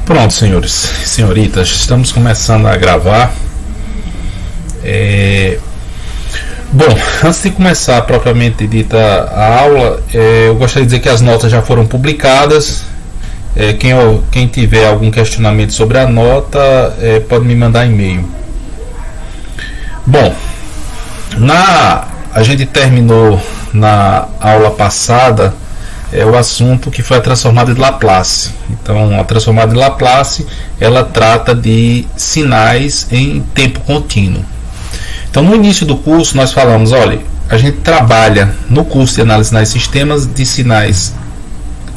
Pronto, senhores e senhoritas, estamos começando a gravar. Bom, antes de começar propriamente dita a aula, eu gostaria de dizer que as notas já foram publicadas. Quem tiver algum questionamento sobre a nota, pode me mandar e-mail. Bom, a gente terminou na aula passada o assunto que foi a transformada de Laplace. Então, a transformada de Laplace, ela trata de sinais em tempo contínuo. Então, no início do curso, nós falamos, olha, a gente trabalha no curso de análise de sinais e sistemas de sinais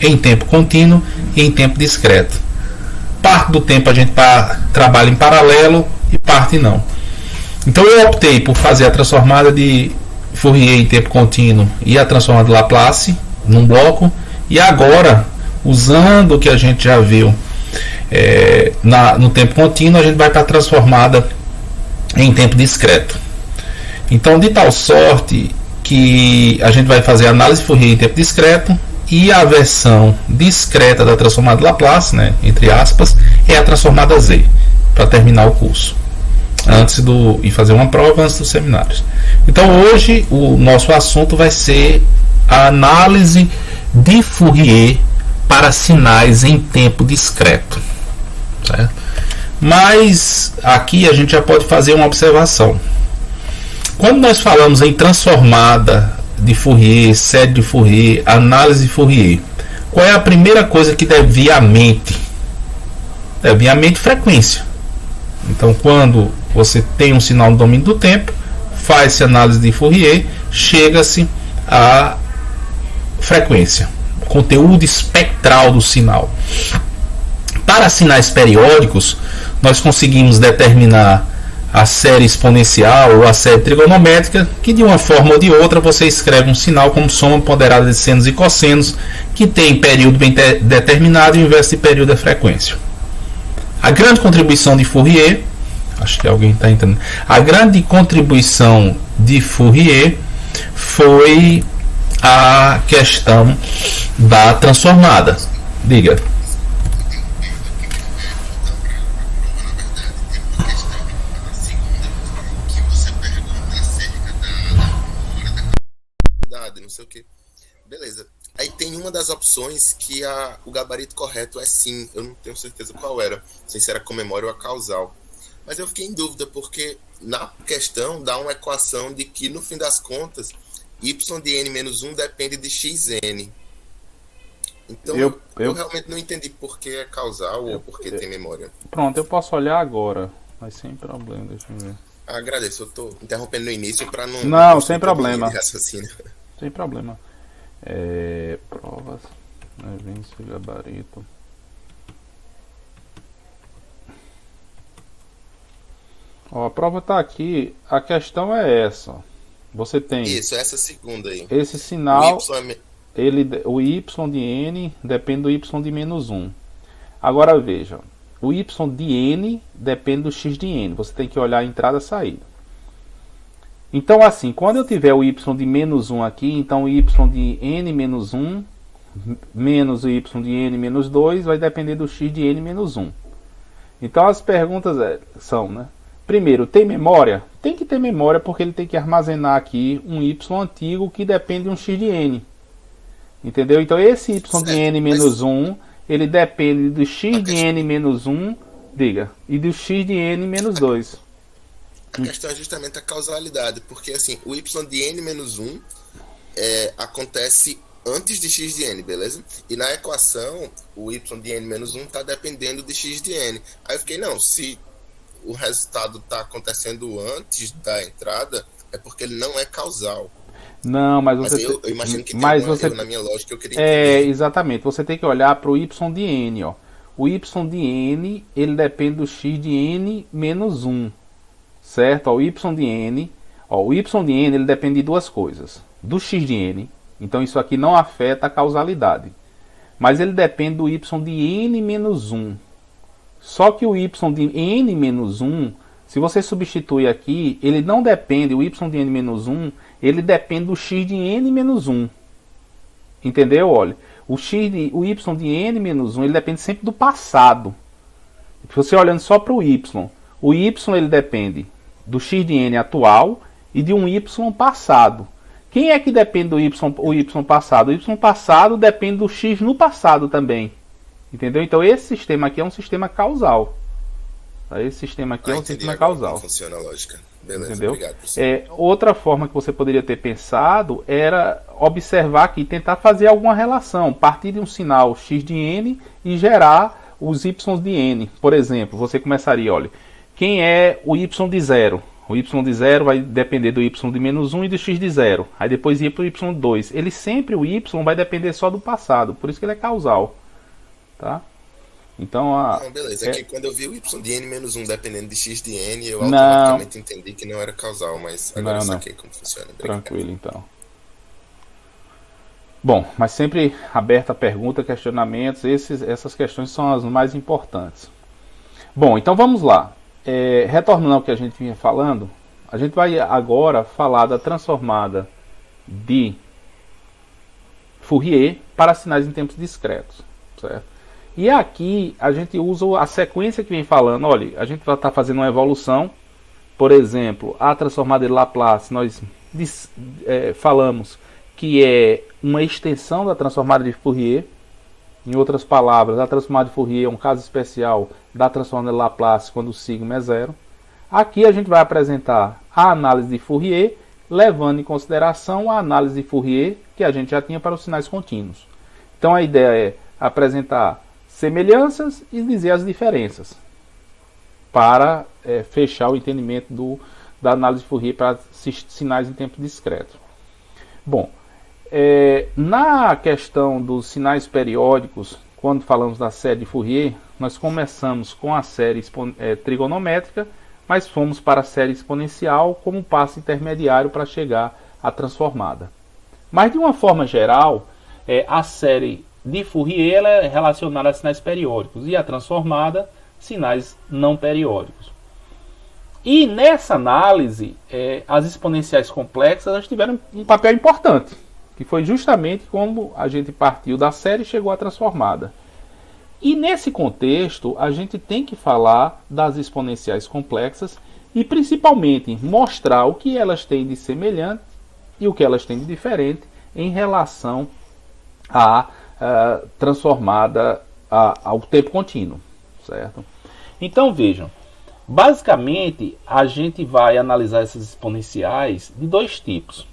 em tempo contínuo e em tempo discreto. Parte do tempo a gente trabalha em paralelo e parte não. Então, eu optei por fazer a transformada de Fourier em tempo contínuo e a transformada de Laplace num bloco, e agora, usando o que a gente já viu no tempo contínuo, a gente vai para a transformada em tempo discreto. Então, de tal sorte que a gente vai fazer a análise de Fourier em tempo discreto, e a versão discreta da transformada de Laplace, né, entre aspas, é a transformada Z, para terminar o curso, e fazer uma prova antes dos seminários. Então, hoje o nosso assunto vai ser a análise de Fourier para sinais em tempo discreto, certo? Mas aqui a gente já pode fazer uma observação. Quando nós falamos em transformada de Fourier, série de Fourier, análise de Fourier, qual é a primeira coisa que deve vir à mente? Deve vir à mente frequência. Então, quando você tem um sinal no domínio do tempo, faz-se análise de Fourier, chega-se a frequência, conteúdo espectral do sinal. Para sinais periódicos, nós conseguimos determinar a série exponencial ou a série trigonométrica, que de uma forma ou de outra você escreve um sinal como soma ponderada de senos e cossenos, que tem período bem determinado e o inverso de período é frequência. A grande contribuição de Fourier, acho que alguém está entendendo, a grande contribuição de Fourier foi a questão da transformada. Diga. Não sei o que. Beleza. Aí tem uma das opções que o gabarito correto é sim. Eu não tenho certeza qual era. Não sei se era com memória ou a causal. Mas eu fiquei em dúvida, porque na questão dá uma equação de que, no fim das contas, y de n-1 depende de xn. Então, eu realmente não entendi por que é causal ou por que tem memória. Pronto, eu posso olhar agora, mas sem problema, deixa eu ver. Agradeço, eu tô interrompendo no início para não... Não, sem problema. Sem problema. Provas, eventos, gabarito. Ó, a prova está aqui. A questão é essa. Você tem... Isso, essa segunda aí. Esse sinal, o y de n depende do y de menos 1. Agora veja. O y de n depende do x de n. Você tem que olhar a entrada e a saída. Então, assim, quando eu tiver o y de menos 1 aqui, então o y de n menos 1 menos o y de n menos 2 vai depender do x de n menos 1. Então, as perguntas são, né? Primeiro, tem memória? Tem que ter memória, porque ele tem que armazenar aqui um y antigo que depende de um x de n. Entendeu? Então, esse y de n menos 1, ele depende do x de n menos 1, diga, e do x de n menos 2. A questão é justamente a causalidade, porque assim, o y de n menos 1 acontece antes de x de n, beleza? E na equação, o y de n menos 1 está dependendo de x de n. Aí eu fiquei, não, se o resultado está acontecendo antes da entrada, é porque ele não é causal. Não, mas você... eu imagino que mas tem você... na minha lógica eu queria entender. Exatamente, você tem que olhar para o y de n, ó. O y de n, ele depende do x de n menos 1. Certo? O y de n, o y de n ele depende de duas coisas. Do x de n, então isso aqui não afeta a causalidade. Mas ele depende do y de n menos 1. Só que o y de n menos 1, se você substitui aqui, ele não depende, o y de n menos 1, ele depende do x de n menos 1. Entendeu? Olha, o y de n menos 1 ele depende sempre do passado. você olhando só para o y ele depende do x de n atual e de um y passado. Quem é que depende do o y passado? O y passado depende do x no passado também. Entendeu? Então esse sistema aqui é um sistema causal. Esse sistema aqui é um sistema causal. Como funciona a lógica. Beleza, entendeu? Obrigado. Outra forma que você poderia ter pensado era observar aqui, tentar fazer alguma relação, partir de um sinal x de n e gerar os y de n. Por exemplo, você começaria, olha, quem é o y de 0? O y de 0 vai depender do y de menos 1 e do x de 0. Aí depois ir para o y de 2. Ele sempre, o y, vai depender só do passado, por isso que ele é causal. Tá? Então, não, beleza, aqui quando eu vi o y de n menos 1 dependendo de x de n, eu automaticamente entendi que não era causal, mas agora eu saquei como funciona. Tranquilo, então. Bom, mas sempre aberta a pergunta, questionamentos, essas questões são as mais importantes. Bom, então vamos lá. Retornando ao que a gente vinha falando, a gente vai agora falar da transformada de Fourier para sinais em tempos discretos, certo? E aqui a gente usa a sequência que vem falando, olha, a gente vai estar fazendo uma evolução, por exemplo, a transformada de Laplace, nós falamos que é uma extensão da transformada de Fourier. Em outras palavras, a transformada de Fourier é um caso especial da transformada de Laplace quando o sigma é zero. Aqui a gente vai apresentar a análise de Fourier, levando em consideração a análise de Fourier que a gente já tinha para os sinais contínuos. Então a ideia é apresentar semelhanças e dizer as diferenças para fechar o entendimento da análise de Fourier para sinais em tempo discreto. Bom, na questão dos sinais periódicos, quando falamos da série de Fourier, nós começamos com a série trigonométrica, mas fomos para a série exponencial como passo intermediário para chegar à transformada. Mas de uma forma geral, a série de Fourier ela é relacionada a sinais periódicos e a transformada, sinais não periódicos. E nessa análise, as exponenciais complexas elas tiveram um papel importante, que foi justamente como a gente partiu da série e chegou à transformada. E nesse contexto, a gente tem que falar das exponenciais complexas e principalmente mostrar o que elas têm de semelhante e o que elas têm de diferente em relação à transformada ao tempo contínuo, certo? Então vejam, basicamente a gente vai analisar essas exponenciais de dois tipos.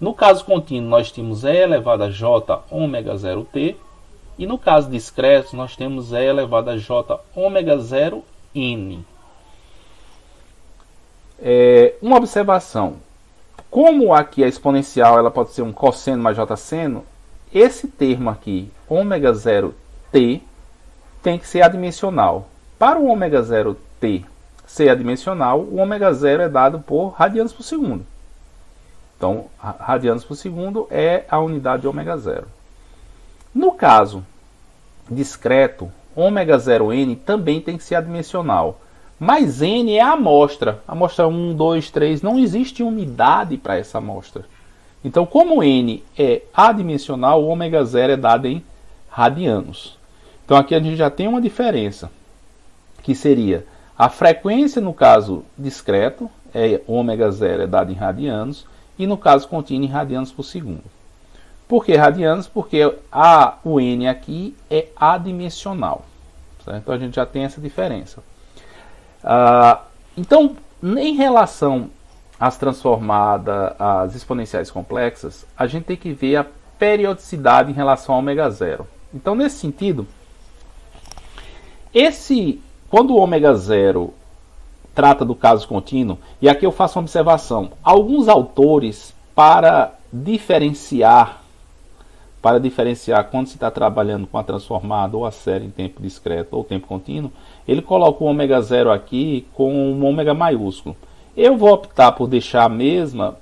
No caso contínuo nós temos e elevado a j ômega 0t e no caso discreto nós temos e elevado a j ômega 0n. Uma observação, como aqui a exponencial ela pode ser um cosseno mais j seno, esse termo aqui, ômega 0t, tem que ser adimensional. Para o ômega 0t ser adimensional, o ômega 0 é dado por radianos por segundo. Então, radianos por segundo é a unidade de ômega 0. No caso discreto, ômega 0n também tem que ser adimensional. Mas n é a amostra. Amostra 1, 2, 3, não existe unidade para essa amostra. Então, como n é adimensional, o ômega 0 é dado em radianos. Então, aqui a gente já tem uma diferença, que seria a frequência no caso discreto, ômega 0 é dado em radianos, e no caso contínuo em radianos por segundo. Por que radianos? Porque o n aqui é adimensional. Certo? Então, a gente já tem essa diferença. Então, em relação às transformadas, às exponenciais complexas, a gente tem que ver a periodicidade em relação ao ômega 0. Então, nesse sentido, quando o ômega 0 trata do caso contínuo, e aqui eu faço uma observação, alguns autores, para diferenciar quando se está trabalhando com a transformada ou a série em tempo discreto ou tempo contínuo, ele coloca o ômega 0 aqui com um ômega maiúsculo. Eu vou optar por deixar a mesma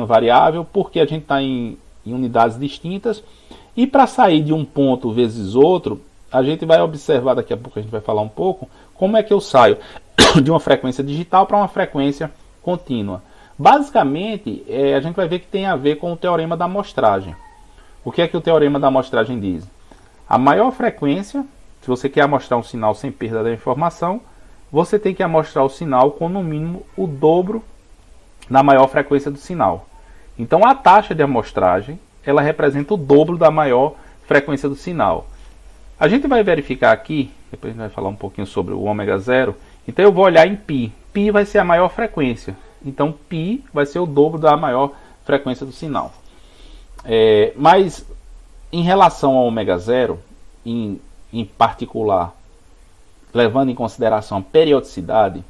variável, porque a gente está em unidades distintas, e para sair de um ponto vezes outro, a gente vai observar, daqui a pouco a gente vai falar um pouco, como é que eu saio de uma frequência digital para uma frequência contínua. Basicamente, a gente vai ver que tem a ver com o teorema da amostragem. O que é que o teorema da amostragem diz? A maior frequência, Se você quer amostrar um sinal sem perda da informação, você tem que amostrar o sinal com no mínimo o dobro da maior frequência do sinal. Então a taxa de amostragem, ela representa o dobro da maior frequência do sinal. A gente vai verificar aqui, depois a gente vai falar um pouquinho sobre o ômega zero. Então eu vou olhar em π. Π vai ser a maior frequência. Então π vai ser o dobro da maior frequência do sinal. Mas em relação ao ômega zero, em particular, levando em consideração a periodicidade,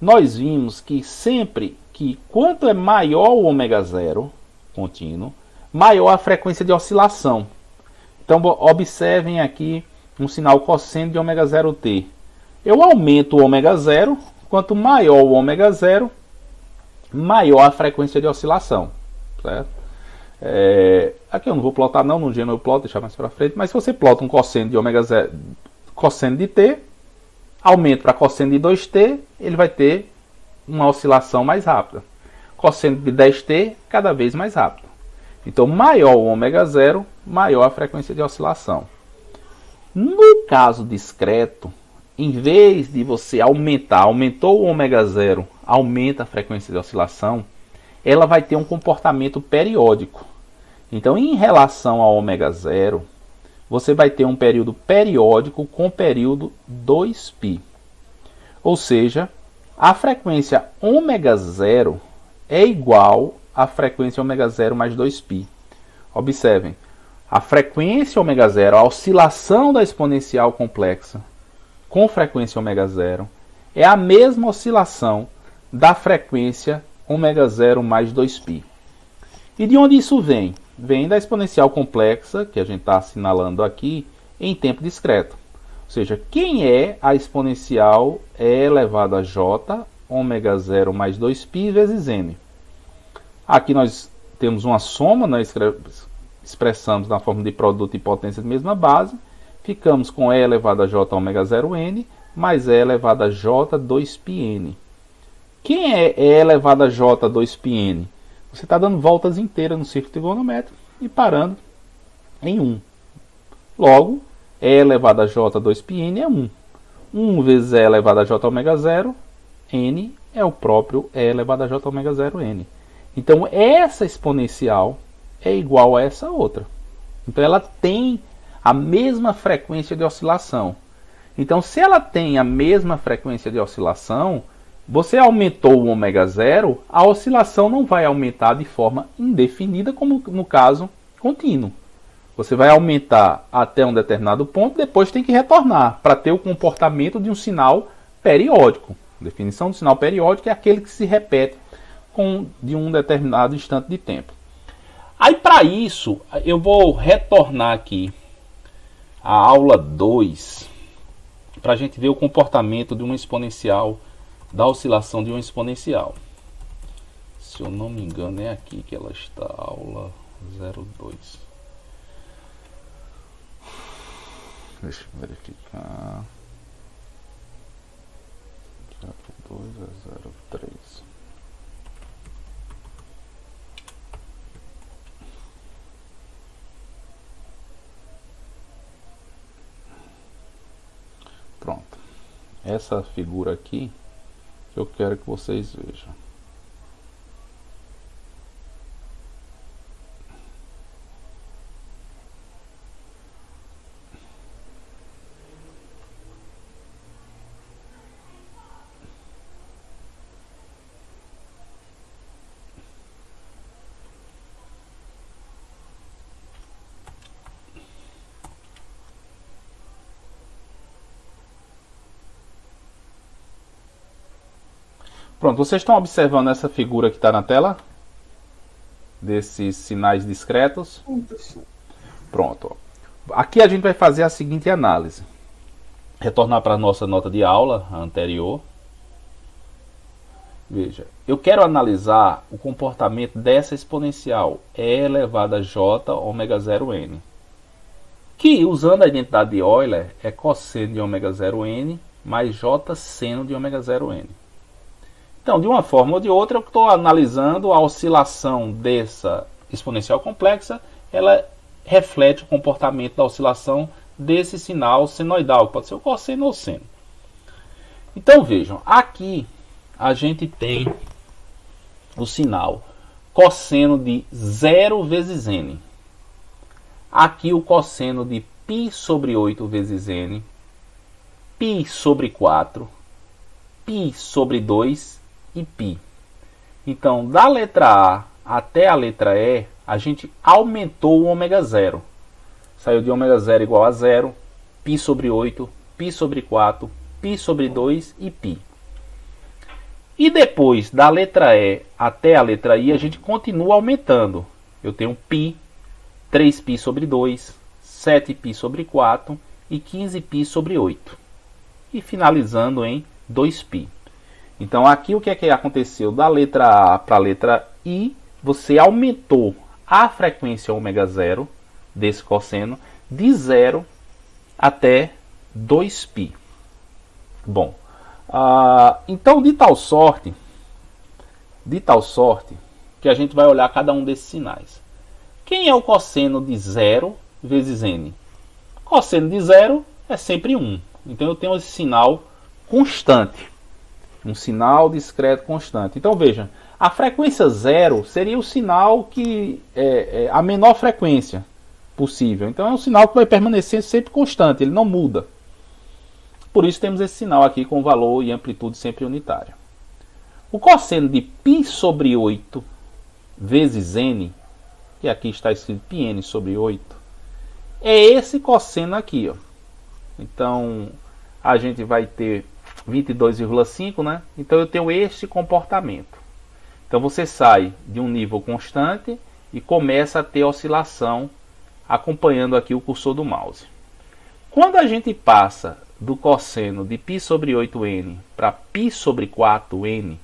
nós vimos que sempre que quanto é maior o ômega zero contínuo, maior a frequência de oscilação. Então observem aqui um sinal cosseno de ômega zero t. Eu aumento o ômega zero, quanto maior o ômega zero, maior a frequência de oscilação. Certo? Aqui eu não vou plotar não, no Geno eu ploto, deixar mais para frente, mas se você plota um cosseno de ômega zero, cosseno de t, aumento para cosseno de 2t, ele vai ter uma oscilação mais rápida. Cosseno de 10t, cada vez mais rápido. Então, maior o ômega zero, maior a frequência de oscilação. No caso discreto, em vez de você aumentou o ômega zero, aumenta a frequência de oscilação, ela vai ter um comportamento periódico. Então, em relação ao ômega zero, você vai ter um período periódico com período 2π. Ou seja, a frequência ômega zero é igual à frequência ômega zero mais 2π. Observem, a frequência ômega zero, a oscilação da exponencial complexa com frequência ômega zero, é a mesma oscilação da frequência ômega zero mais 2π. E de onde isso vem? Vem da exponencial complexa, que a gente está assinalando aqui, em tempo discreto. Ou seja, quem é a exponencial e elevado a j, ômega zero mais 2π vezes n. Aqui nós temos uma soma, nós expressamos na forma de produto e potência de mesma base, ficamos com e elevado a j ômega zero n, mais e elevado a j 2πn. Quem é e elevado a j 2πn? Você está dando voltas inteiras no círculo trigonométrico e parando em 1. Logo, e elevado a j 2πn é 1. 1 vezes e elevado a j ômega zero, n é o próprio e elevado a j ômega zero n. Então, essa exponencial é igual a essa outra. Então, ela tem a mesma frequência de oscilação. Então, se ela tem a mesma frequência de oscilação, você aumentou o ômega zero, a oscilação não vai aumentar de forma indefinida, como no caso contínuo. Você vai aumentar até um determinado ponto, depois tem que retornar para ter o comportamento de um sinal periódico. A definição do sinal periódico é aquele que se repete de um determinado instante de tempo. Aí, para isso, eu vou retornar aqui à aula 2, para a gente ver o comportamento de uma exponencial, da oscilação de uma exponencial. Se eu não me engano, é aqui que ela está, aula 02. Deixa eu verificar. 02 a 03. Pronto. Essa figura aqui que eu quero que vocês vejam. Pronto, vocês estão observando essa figura que está na tela? Desses sinais discretos? Pronto. Aqui a gente vai fazer a seguinte análise. Retornar para a nossa nota de aula anterior. Veja, eu quero analisar o comportamento dessa exponencial e elevado a j ômega zero n. Que, usando a identidade de Euler, é cosseno de ômega zero n mais j seno de ômega zero n. Então, de uma forma ou de outra, eu estou analisando a oscilação dessa exponencial complexa, ela reflete o comportamento da oscilação desse sinal senoidal, pode ser o cosseno ou seno. Então vejam, aqui a gente tem o sinal cosseno de 0 vezes n. Aqui o cosseno de π sobre 8 vezes n, π sobre 4, π sobre 2 e π. Então, da letra A até a letra E, a gente aumentou o ômega zero. Saiu de ômega zero igual a 0, π sobre 8, π sobre 4, π sobre 2 e π. E depois, da letra E até a letra I, a gente continua aumentando. Eu tenho π, 3π sobre 2, 7π sobre 4 e 15π sobre 8. E finalizando em 2π. Então aqui o que é que aconteceu? Da letra A para a letra I, você aumentou a frequência ômega zero desse cosseno de 0 até 2π. Bom, então de tal sorte que a gente vai olhar cada um desses sinais. Quem é o cosseno de 0 vezes n? Cosseno de 0 é sempre 1. Então eu tenho esse sinal constante. Um sinal discreto constante. Então veja, a frequência 0 seria o sinal que é a menor frequência possível. Então é um sinal que vai permanecer sempre constante, ele não muda. Por isso temos esse sinal aqui com valor e amplitude sempre unitária. O cosseno de π sobre 8 vezes n, e aqui está escrito πn sobre 8, é esse cosseno aqui, ó. Então a gente vai ter 22,5, né? Então eu tenho este comportamento. Então você sai de um nível constante e começa a ter oscilação acompanhando aqui o cursor do mouse. Quando a gente passa do cosseno de π sobre 8n para π sobre 4n, ou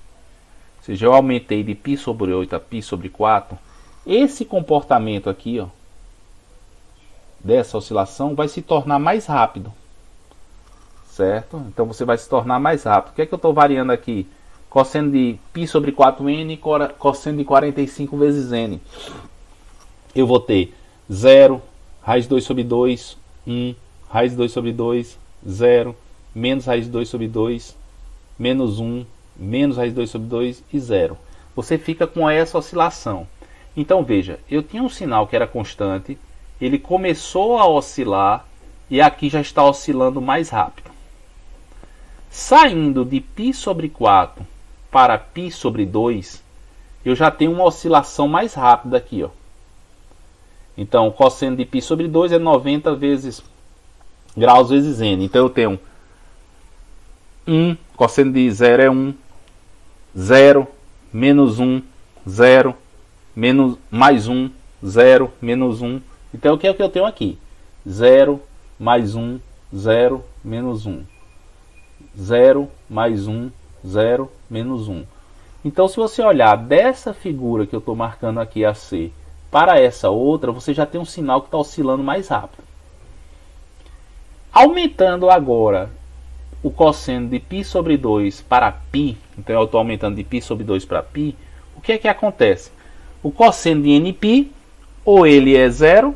seja, eu aumentei de π sobre 8 a π sobre 4, esse comportamento aqui, ó, dessa oscilação vai se tornar mais rápido. Certo? Então você vai se tornar mais rápido. O que é que eu estou variando aqui? Cosseno de π sobre 4n e cosseno de 45 vezes n. Eu vou ter 0, raiz de 2 sobre 2, 1, raiz de 2 sobre 2, 0, menos raiz de 2 sobre 2, menos 1, menos raiz de 2 sobre 2 e 0. Você fica com essa oscilação. Então veja, eu tinha um sinal que era constante, ele começou a oscilar e aqui já está oscilando mais rápido. Saindo de π sobre 4 para π sobre 2, eu já tenho uma oscilação mais rápida aqui, ó. Então, o cosseno de π sobre 2 é 90 vezes graus vezes n. Então, eu tenho 1, cosseno de 0 é 1, 0, menos 1, 0, menos, mais 1, 0, menos 1. Então, o que é que eu tenho aqui? 0, mais 1, 0, menos 1. 0, mais 1, 0, menos 1. Então, se você olhar dessa figura que eu estou marcando aqui AC para essa outra, você já tem um sinal que está oscilando mais rápido. Aumentando agora o cosseno de π sobre 2 para π, então eu estou aumentando de π sobre 2 para π, o que é que acontece? O cosseno de nπ, ou ele é 0,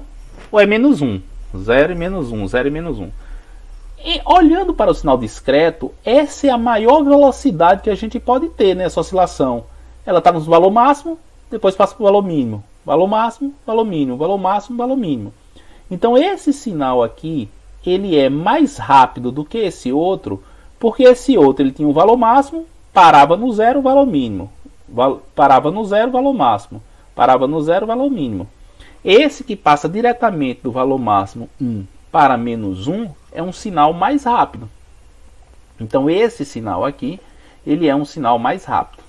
ou é menos 1. 0 e menos 1, 0 e menos 1. E olhando para o sinal discreto, essa é a maior velocidade que a gente pode ter nessa oscilação. Ela está no valor máximo, depois passa para o valor mínimo. Valor máximo, valor mínimo, valor máximo, valor mínimo. Então esse sinal aqui, ele é mais rápido do que esse outro, porque esse outro ele tinha um valor máximo, parava no zero, valor mínimo. Parava no zero, valor máximo. Parava no zero, valor mínimo. Esse que passa diretamente do valor máximo 1 para menos 1 é um sinal mais rápido. Então esse sinal aqui, ele é um sinal mais rápido.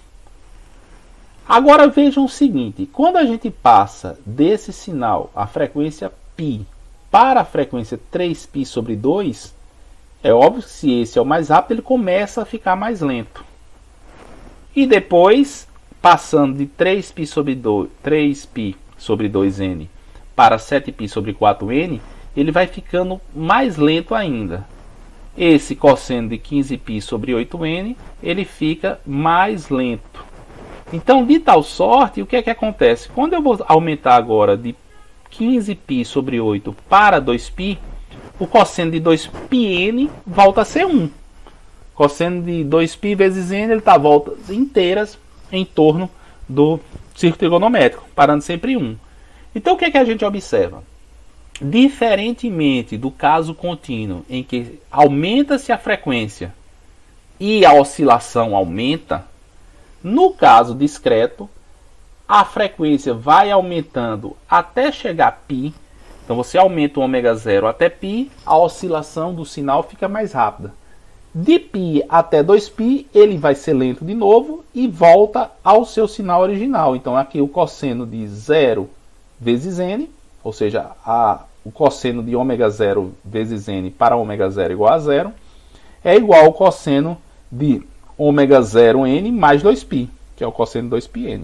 Agora vejam o seguinte, quando a gente passa desse sinal, a frequência π, para a frequência 3π sobre 2, é óbvio que se esse é o mais rápido, ele começa a ficar mais lento. E depois, passando de 3π sobre 2n para 7π sobre 4n, ele vai ficando mais lento ainda. Esse cosseno de 15π sobre 8n, ele fica mais lento. Então, de tal sorte, o que é que acontece? Quando eu vou aumentar agora de 15π sobre 8 para 2π, o cosseno de 2πn volta a ser 1. Cosseno de 2π vezes n, ele está voltas inteiras em torno do círculo trigonométrico, parando sempre em 1. Então o que é que a gente observa? Diferentemente do caso contínuo, em que aumenta-se a frequência e a oscilação aumenta, no caso discreto, a frequência vai aumentando até chegar a π. Então você aumenta o ω0 até π, a oscilação do sinal fica mais rápida. De π até 2π, ele vai ser lento de novo e volta ao seu sinal original. Então aqui o cosseno de 0 vezes n, ou seja, o cosseno de ω0 vezes n para ω0 igual a 0, é igual ao cosseno de ω0n mais 2π, que é o cosseno de 2πn.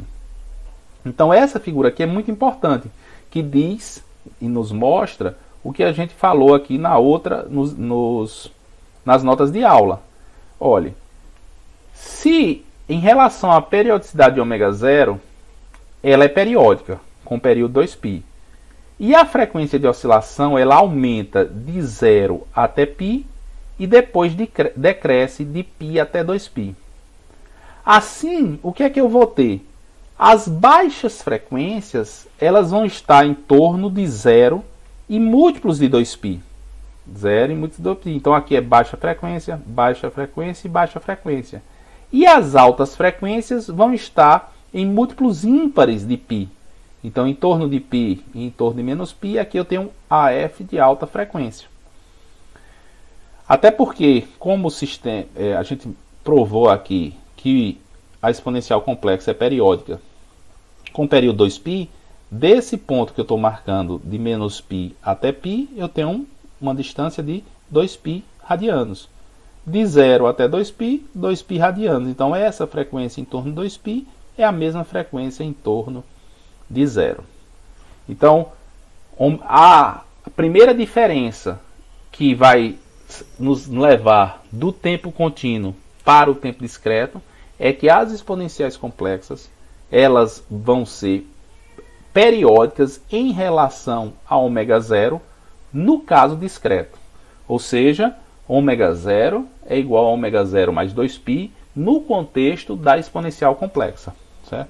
Então essa figura aqui é muito importante, que diz e nos mostra o que a gente falou aqui na outra, nas notas de aula. Olhe, se em relação à periodicidade de ω0, ela é periódica, com o período 2π. E a frequência de oscilação, ela aumenta de 0 até π e depois decresce de π até 2π. Assim, o que é que eu vou ter? As baixas frequências, elas vão estar em torno de 0 e múltiplos de 2π. 0 e múltiplos de 2π. Então aqui é baixa frequência e baixa frequência. E as altas frequências vão estar em múltiplos ímpares de π. Então em torno de π e em torno de menos π, aqui eu tenho AF de alta frequência. Até porque, como o sistema, a gente provou aqui que a exponencial complexa é periódica com período 2π, desse ponto que eu estou marcando de menos π até π, eu tenho uma distância de 2π radianos. De 0 até 2π, 2π radianos. Então essa frequência em torno de 2π é a mesma frequência em torno de 0. Então a primeira diferença que vai nos levar do tempo contínuo para o tempo discreto é que as exponenciais complexas, elas vão ser periódicas em relação a ω0 no caso discreto. Ou seja, ω0 é igual a ω0 mais 2π no contexto da exponencial complexa. Certo?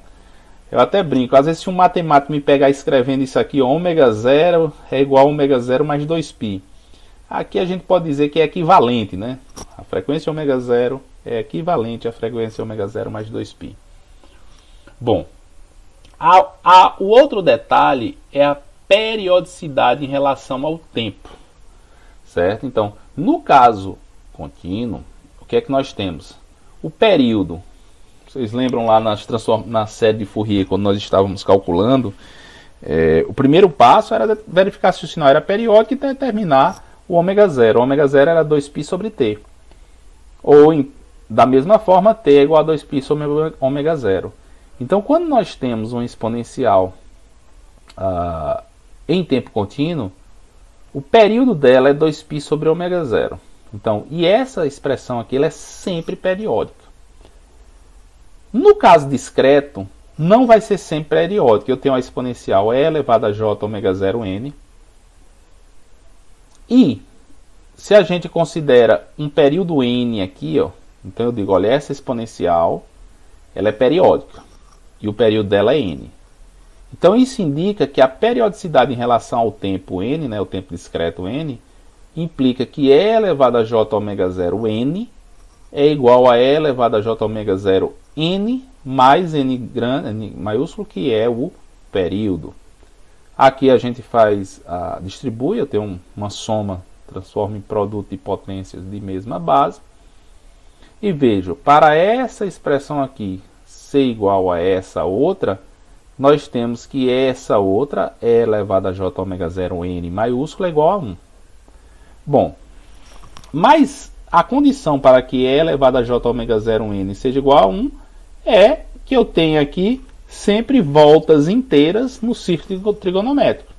Eu até brinco, às vezes se um matemático me pegar escrevendo isso aqui, ω0 é igual a ω0 mais 2π. Aqui a gente pode dizer que é equivalente, né? A frequência ω0 é equivalente à frequência ω0 mais 2π. Bom, o outro detalhe é a periodicidade em relação ao tempo. Certo? Então, no caso contínuo, o que é que nós temos? O período. Vocês lembram lá na série de Fourier, quando nós estávamos calculando, o primeiro passo era verificar se o sinal era periódico e determinar o ω0. O ω0 era 2π sobre t. Ou, da mesma forma, t é igual a 2π sobre ω0. Então, quando nós temos uma exponencial em tempo contínuo, o período dela é 2π sobre ω0. Então, e essa expressão aqui ela é sempre periódica. No caso discreto, não vai ser sempre periódico. Eu tenho a exponencial e elevado a j ω0n. E se a gente considera um período n aqui, ó, então eu digo, olha, essa exponencial ela é periódica e o período dela é n. Então isso indica que a periodicidade em relação ao tempo n, né, o tempo discreto n, implica que e elevado a j ω0n é igual a e elevado a j ω0n mais n grande, n maiúsculo, que é o período. Aqui a gente distribui, eu tenho uma soma, transformo em produto de potências de mesma base. E vejo, para essa expressão aqui ser igual a essa outra, nós temos que essa outra, e elevado a j ω0n maiúsculo, é igual a 1. Bom, mas a condição para que e elevado a j ω0n seja igual a 1 é que eu tenha aqui sempre voltas inteiras no círculo trigonométrico.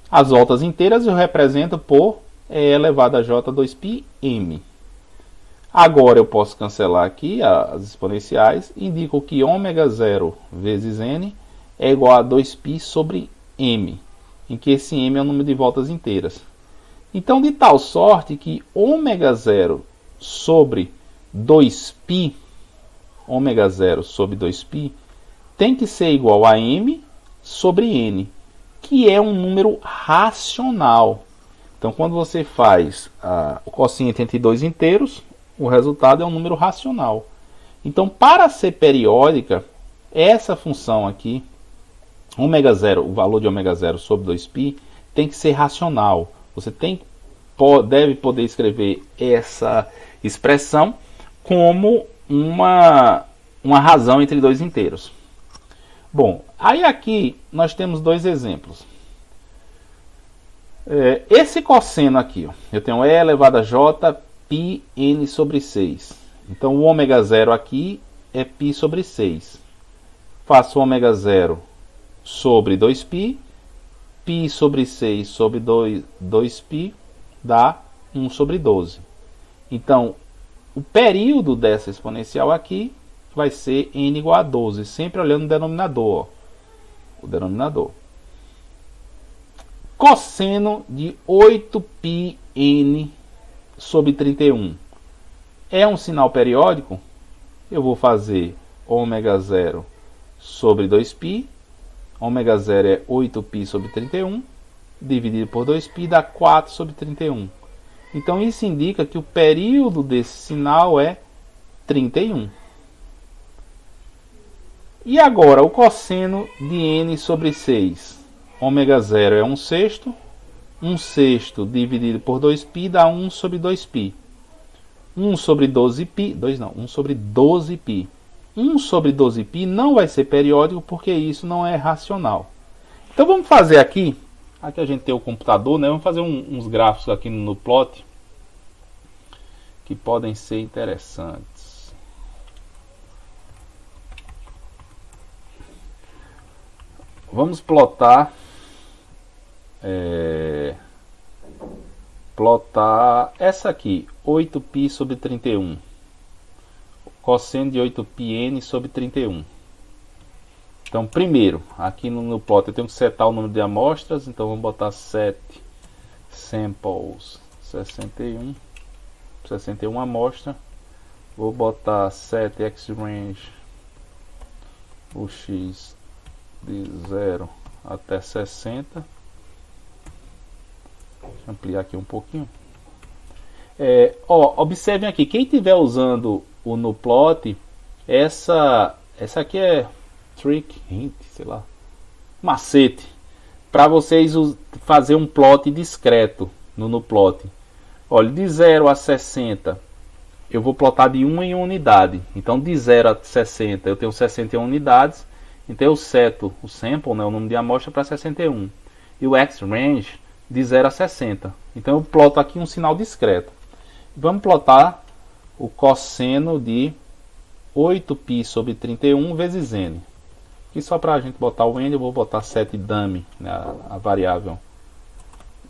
As voltas inteiras eu represento por e elevado a j2πm. Agora eu posso cancelar aqui as exponenciais. Indico que ω0 vezes n é igual a 2π sobre m, em que esse m é o número de voltas inteiras. Então, de tal sorte que ômega 0 sobre 2π, ômega 0 sobre 2π, tem que ser igual a m sobre n, que é um número racional. Então, quando você faz o quociente entre dois inteiros, o resultado é um número racional. Então, para ser periódica, essa função aqui, ômega 0, o valor de ômega 0 sobre 2π, tem que ser racional. Você deve poder escrever essa expressão como uma razão entre dois inteiros. Bom, aí aqui nós temos dois exemplos. Esse cosseno aqui, ó, eu tenho e elevado a j π n sobre 6. Então o ômega 0 aqui é π sobre 6. Faço ômega 0 sobre 2π, π sobre 6 sobre 2π dá 1 sobre 12. Então, o período dessa exponencial aqui vai ser n igual a 12, sempre olhando o denominador. Ó, o denominador. Cosseno de 8π n sobre 31. É um sinal periódico? Eu vou fazer ômega 0 sobre 2π. Ômega 0 é 8π sobre 31. Dividido por 2π dá 4 sobre 31. Então isso indica que o período desse sinal é 31. E agora o cosseno de n sobre 6. Ômega 0 é 1/6. 1/6 dividido por 2π dá 1 sobre 2π. 1 sobre 12π, 1 sobre 12π. 1 sobre 12π não vai ser periódico porque isso não é racional. Então vamos fazer aqui a gente tem o computador, né? Vamos fazer uns gráficos aqui no plot que podem ser interessantes. Vamos plotar essa aqui, 8π sobre 31. Cosseno de 8π n sobre 31. Então, primeiro, aqui no plot eu tenho que setar o número de amostras. Então, vamos botar set samples 61 amostra. Vou botar set xrange o x de 0 até 60. Deixa eu ampliar aqui um pouquinho. Observem aqui, quem estiver usando o NuPlot, essa aqui é trick, hint, sei lá, macete, para vocês fazer um plot discreto no NuPlot. Olha, de 0 a 60 eu vou plotar de 1 em 1 unidade. Então de 0 a 60 eu tenho 61 unidades. Então eu seto o sample, né, o número de amostra, para 61. E o xrange de 0 a 60. Então eu ploto aqui um sinal discreto. Vamos plotar o cosseno de 8π sobre 31 vezes n. E só para a gente botar o n, eu vou botar set dummy, né, a variável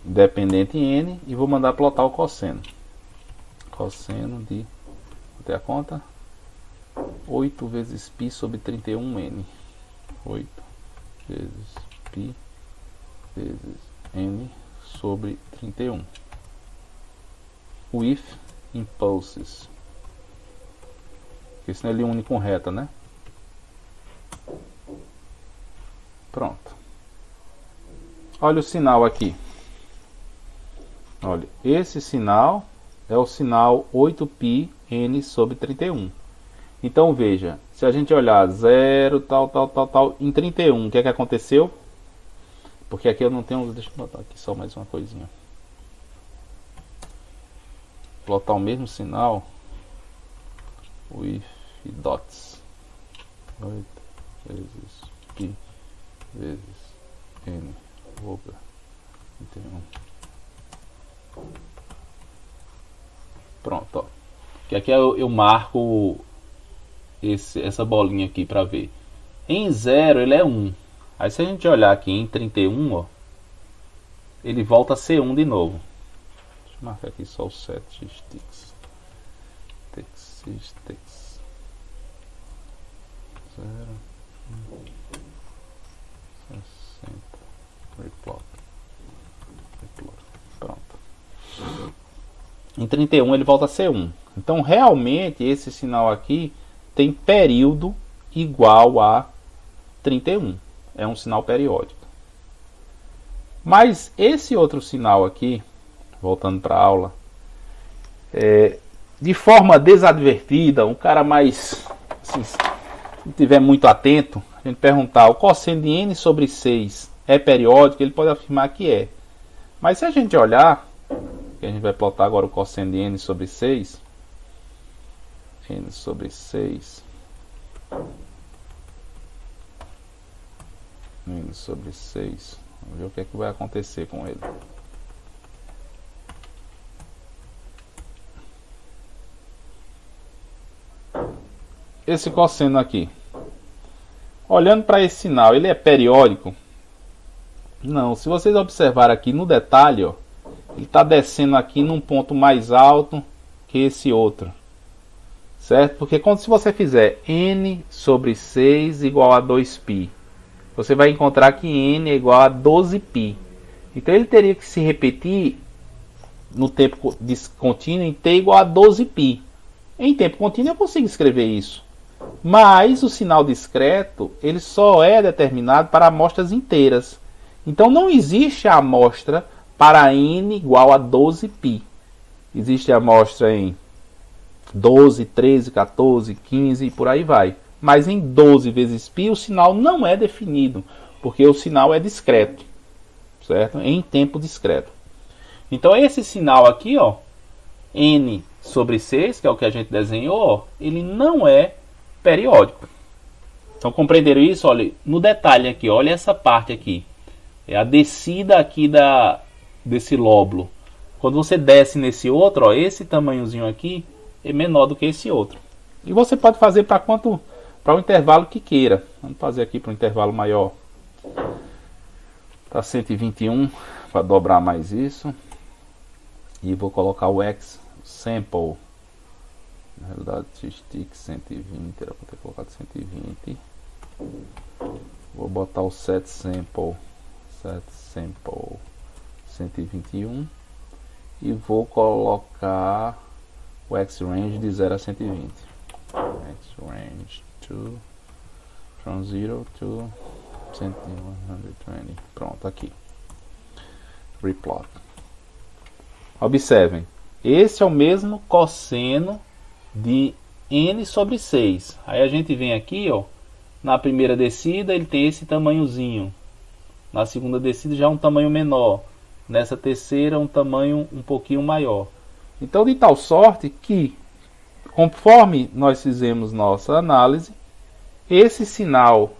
dependente em n, e vou mandar plotar o cosseno. Cosseno de, vou ter a conta, 8 vezes π sobre 31n. 8 vezes π vezes n sobre 31. With impulses. Porque senão ele une com reta, né? Pronto. Olha o sinal aqui. Olha, esse sinal é o sinal 8π n sobre 31. Então veja, se a gente olhar 0, tal, em 31, o que é que aconteceu? Porque aqui eu não tenho, deixa eu botar aqui só mais uma coisinha. Plotar o mesmo sinal with dots. 8 vezes π vezes n over 31. Pronto, ó. Que aqui eu marco essa bolinha aqui para ver. Em 0 ele é 1. Aí se a gente olhar aqui em 31, ó, ele volta a ser 1 de novo. Deixa eu marcar aqui só o set sticks. Sticks. 0, 1, 60. Replot. Pronto. Em 31 ele volta a ser 1. Então realmente esse sinal aqui tem período igual a 31. É um sinal periódico. Mas esse outro sinal aqui, voltando para a aula, de forma desadvertida, um cara mais, assim, se não estiver muito atento, a gente perguntar, o cosseno de n sobre 6 é periódico? Ele pode afirmar que é. Mas se a gente olhar, que a gente vai plotar agora o cosseno de n sobre 6, n sobre 6, n sobre 6, vamos ver o que é que vai acontecer com ele. Esse cosseno aqui, olhando para esse sinal, ele é periódico? Não. Se vocês observarem aqui no detalhe, ó, ele está descendo aqui num ponto mais alto que esse outro, certo? Porque se você fizer n sobre 6 igual a 2π, você vai encontrar que n é igual a 12π. Então ele teria que se repetir no tempo contínuo em t igual a 12π. Em tempo contínuo eu consigo escrever isso. Mas o sinal discreto, ele só é determinado para amostras inteiras. Então não existe a amostra para n igual a 12π. Existe a amostra em 12, 13, 14, 15 e por aí vai. Mas em 12 vezes π o sinal não é definido, porque o sinal é discreto, certo? Em tempo discreto. Então esse sinal aqui, ó, n sobre 6, que é o que a gente desenhou, ó, ele não é periódico. Então compreenderam isso? Olha, no detalhe aqui, olha essa parte aqui. É a descida aqui desse lóbulo. Quando você desce nesse outro, ó, esse tamanhozinho aqui é menor do que esse outro. E você pode fazer para o intervalo que queira. Vamos fazer aqui para um intervalo maior. Para 121, para dobrar mais isso. E vou colocar o X sample. Na realidade, stick 120, era para ter colocado 120. Vou botar o set sample 121 e vou colocar o X range de 0 a 120. X range from 0 to 120. Pronto, aqui. Replot. Observem, esse é o mesmo cosseno de n sobre 6. Aí a gente vem aqui, ó, na primeira descida ele tem esse tamanhozinho. Na segunda descida já é um tamanho menor. Nessa terceira um tamanho um pouquinho maior. Então de tal sorte que, conforme nós fizemos nossa análise, esse sinal,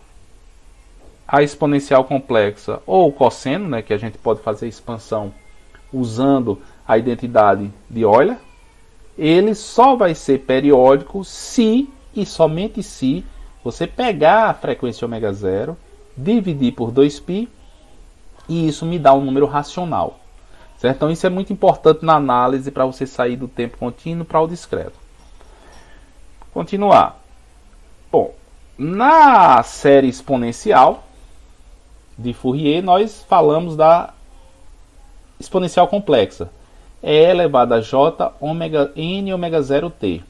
a exponencial complexa ou o cosseno, né, que a gente pode fazer expansão usando a identidade de Euler, ele só vai ser periódico se e somente se você pegar a frequência ômega 0, dividir por 2π, e isso me dá um número racional. Certo? Então isso é muito importante na análise para você sair do tempo contínuo para o discreto. Continuar. Bom, na série exponencial de Fourier, nós falamos da exponencial complexa. E elevado a j n ômega 0t.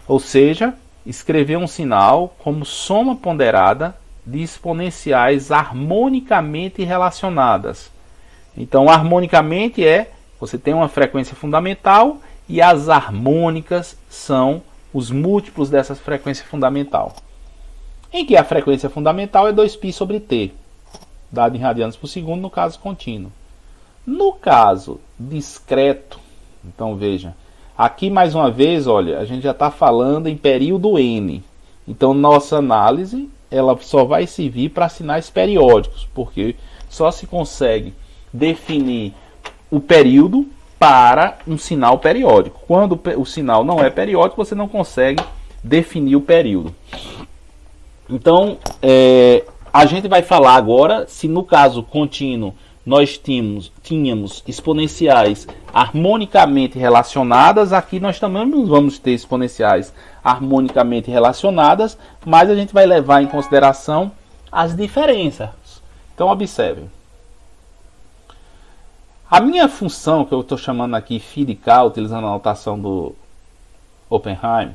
Ou seja, escrever um sinal como soma ponderada de exponenciais harmonicamente relacionadas. Então, harmonicamente você tem uma frequência fundamental e as harmônicas são os múltiplos dessa frequência fundamental. Em que a frequência fundamental é 2π sobre t, dado em radianos por segundo no caso contínuo. No caso discreto, então veja, aqui mais uma vez, olha, a gente já está falando em período n. Então nossa análise ela só vai servir para sinais periódicos, porque só se consegue definir o período para um sinal periódico. Quando o sinal não é periódico, você não consegue definir o período. Então, a gente vai falar agora se no caso contínuo nós tínhamos exponenciais harmonicamente relacionadas. Aqui nós também vamos ter exponenciais harmonicamente relacionadas, mas a gente vai levar em consideração as diferenças. Então observe. A minha função, que eu estou chamando aqui phi de k, utilizando a notação do Oppenheim,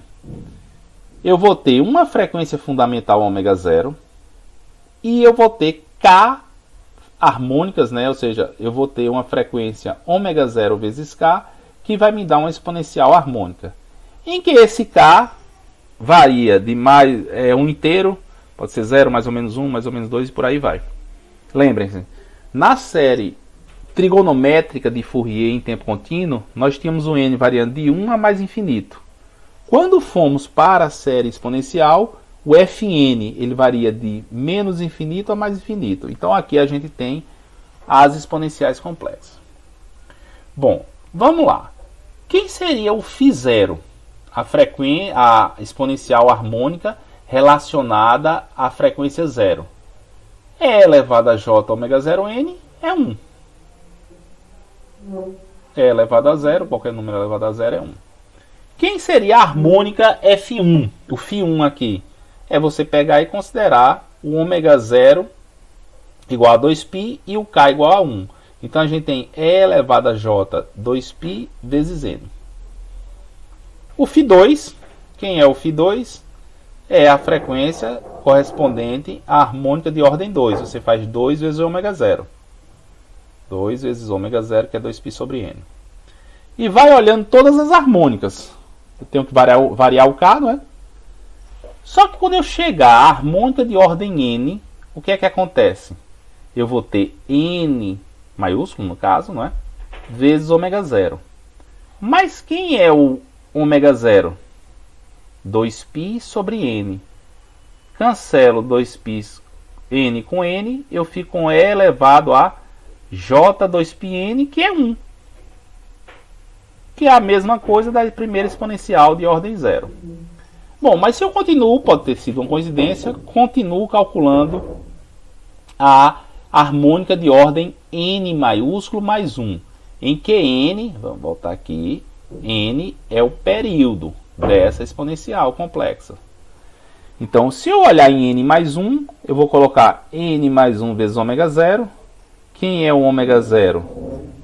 eu vou ter uma frequência fundamental ômega 0 e eu vou ter k harmônicas, né? Ou seja, eu vou ter uma frequência ômega 0 vezes k, que vai me dar uma exponencial harmônica, em que esse k varia de mais um inteiro, pode ser 0, mais ou menos 1, mais ou menos 2 e por aí vai. Lembrem-se, na série trigonométrica de Fourier em tempo contínuo, nós tínhamos o n variando de 1 a mais infinito. Quando fomos para a série exponencial, o fn ele varia de menos infinito a mais infinito. Então aqui a gente tem as exponenciais complexas. Bom, vamos lá. Quem seria o φ0? A exponencial harmônica relacionada à frequência 0. E elevado a j ômega 0n é 1. E elevado a 0, qualquer número elevado a 0 é 1. Quem seria a harmônica F1? O φ1 aqui. É você pegar e considerar o ômega 0 igual a 2π e o k igual a 1. Então a gente tem E elevado a j 2π vezes n. O φ2, quem é o φ2? É a frequência correspondente à harmônica de ordem 2. Você faz 2 vezes ômega 0. 2 vezes ômega 0, que é 2π sobre n. E vai olhando todas as harmônicas. Eu tenho que variar o k, não é? Só que quando eu chegar à harmônica de ordem n, o que é que acontece? Eu vou ter n maiúsculo, no caso, não é? Vezes ômega 0. Mas quem é o ômega 0? 2π sobre n. Cancelo 2π n com n, eu fico com E elevado a j2πn, que é 1. Que é a mesma coisa da primeira exponencial de ordem 0. Bom, mas se eu continuo, pode ter sido uma coincidência, continuo calculando a harmônica de ordem n maiúsculo mais 1, em que n, vamos voltar aqui, n é o período dessa exponencial complexa. Então, se eu olhar em n mais 1, eu vou colocar n mais 1 vezes ômega 0. Quem é o ômega 0?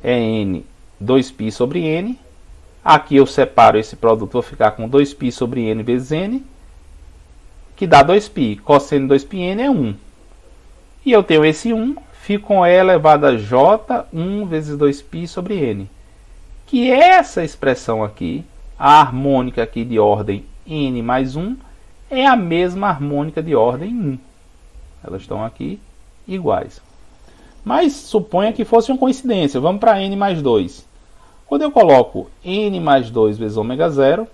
É n 2π sobre n. Aqui eu separo esse produto, vou ficar com 2π sobre n vezes n, que dá 2π. Cosseno 2πn é 1. E eu tenho esse 1, fico com E elevado a j1 vezes 2π sobre n. Que essa expressão aqui, a harmônica aqui de ordem n mais 1, é a mesma harmônica de ordem 1. Elas estão aqui iguais. Mas suponha que fosse uma coincidência. Vamos para n mais 2. Quando eu coloco n mais 2 vezes ômega 0,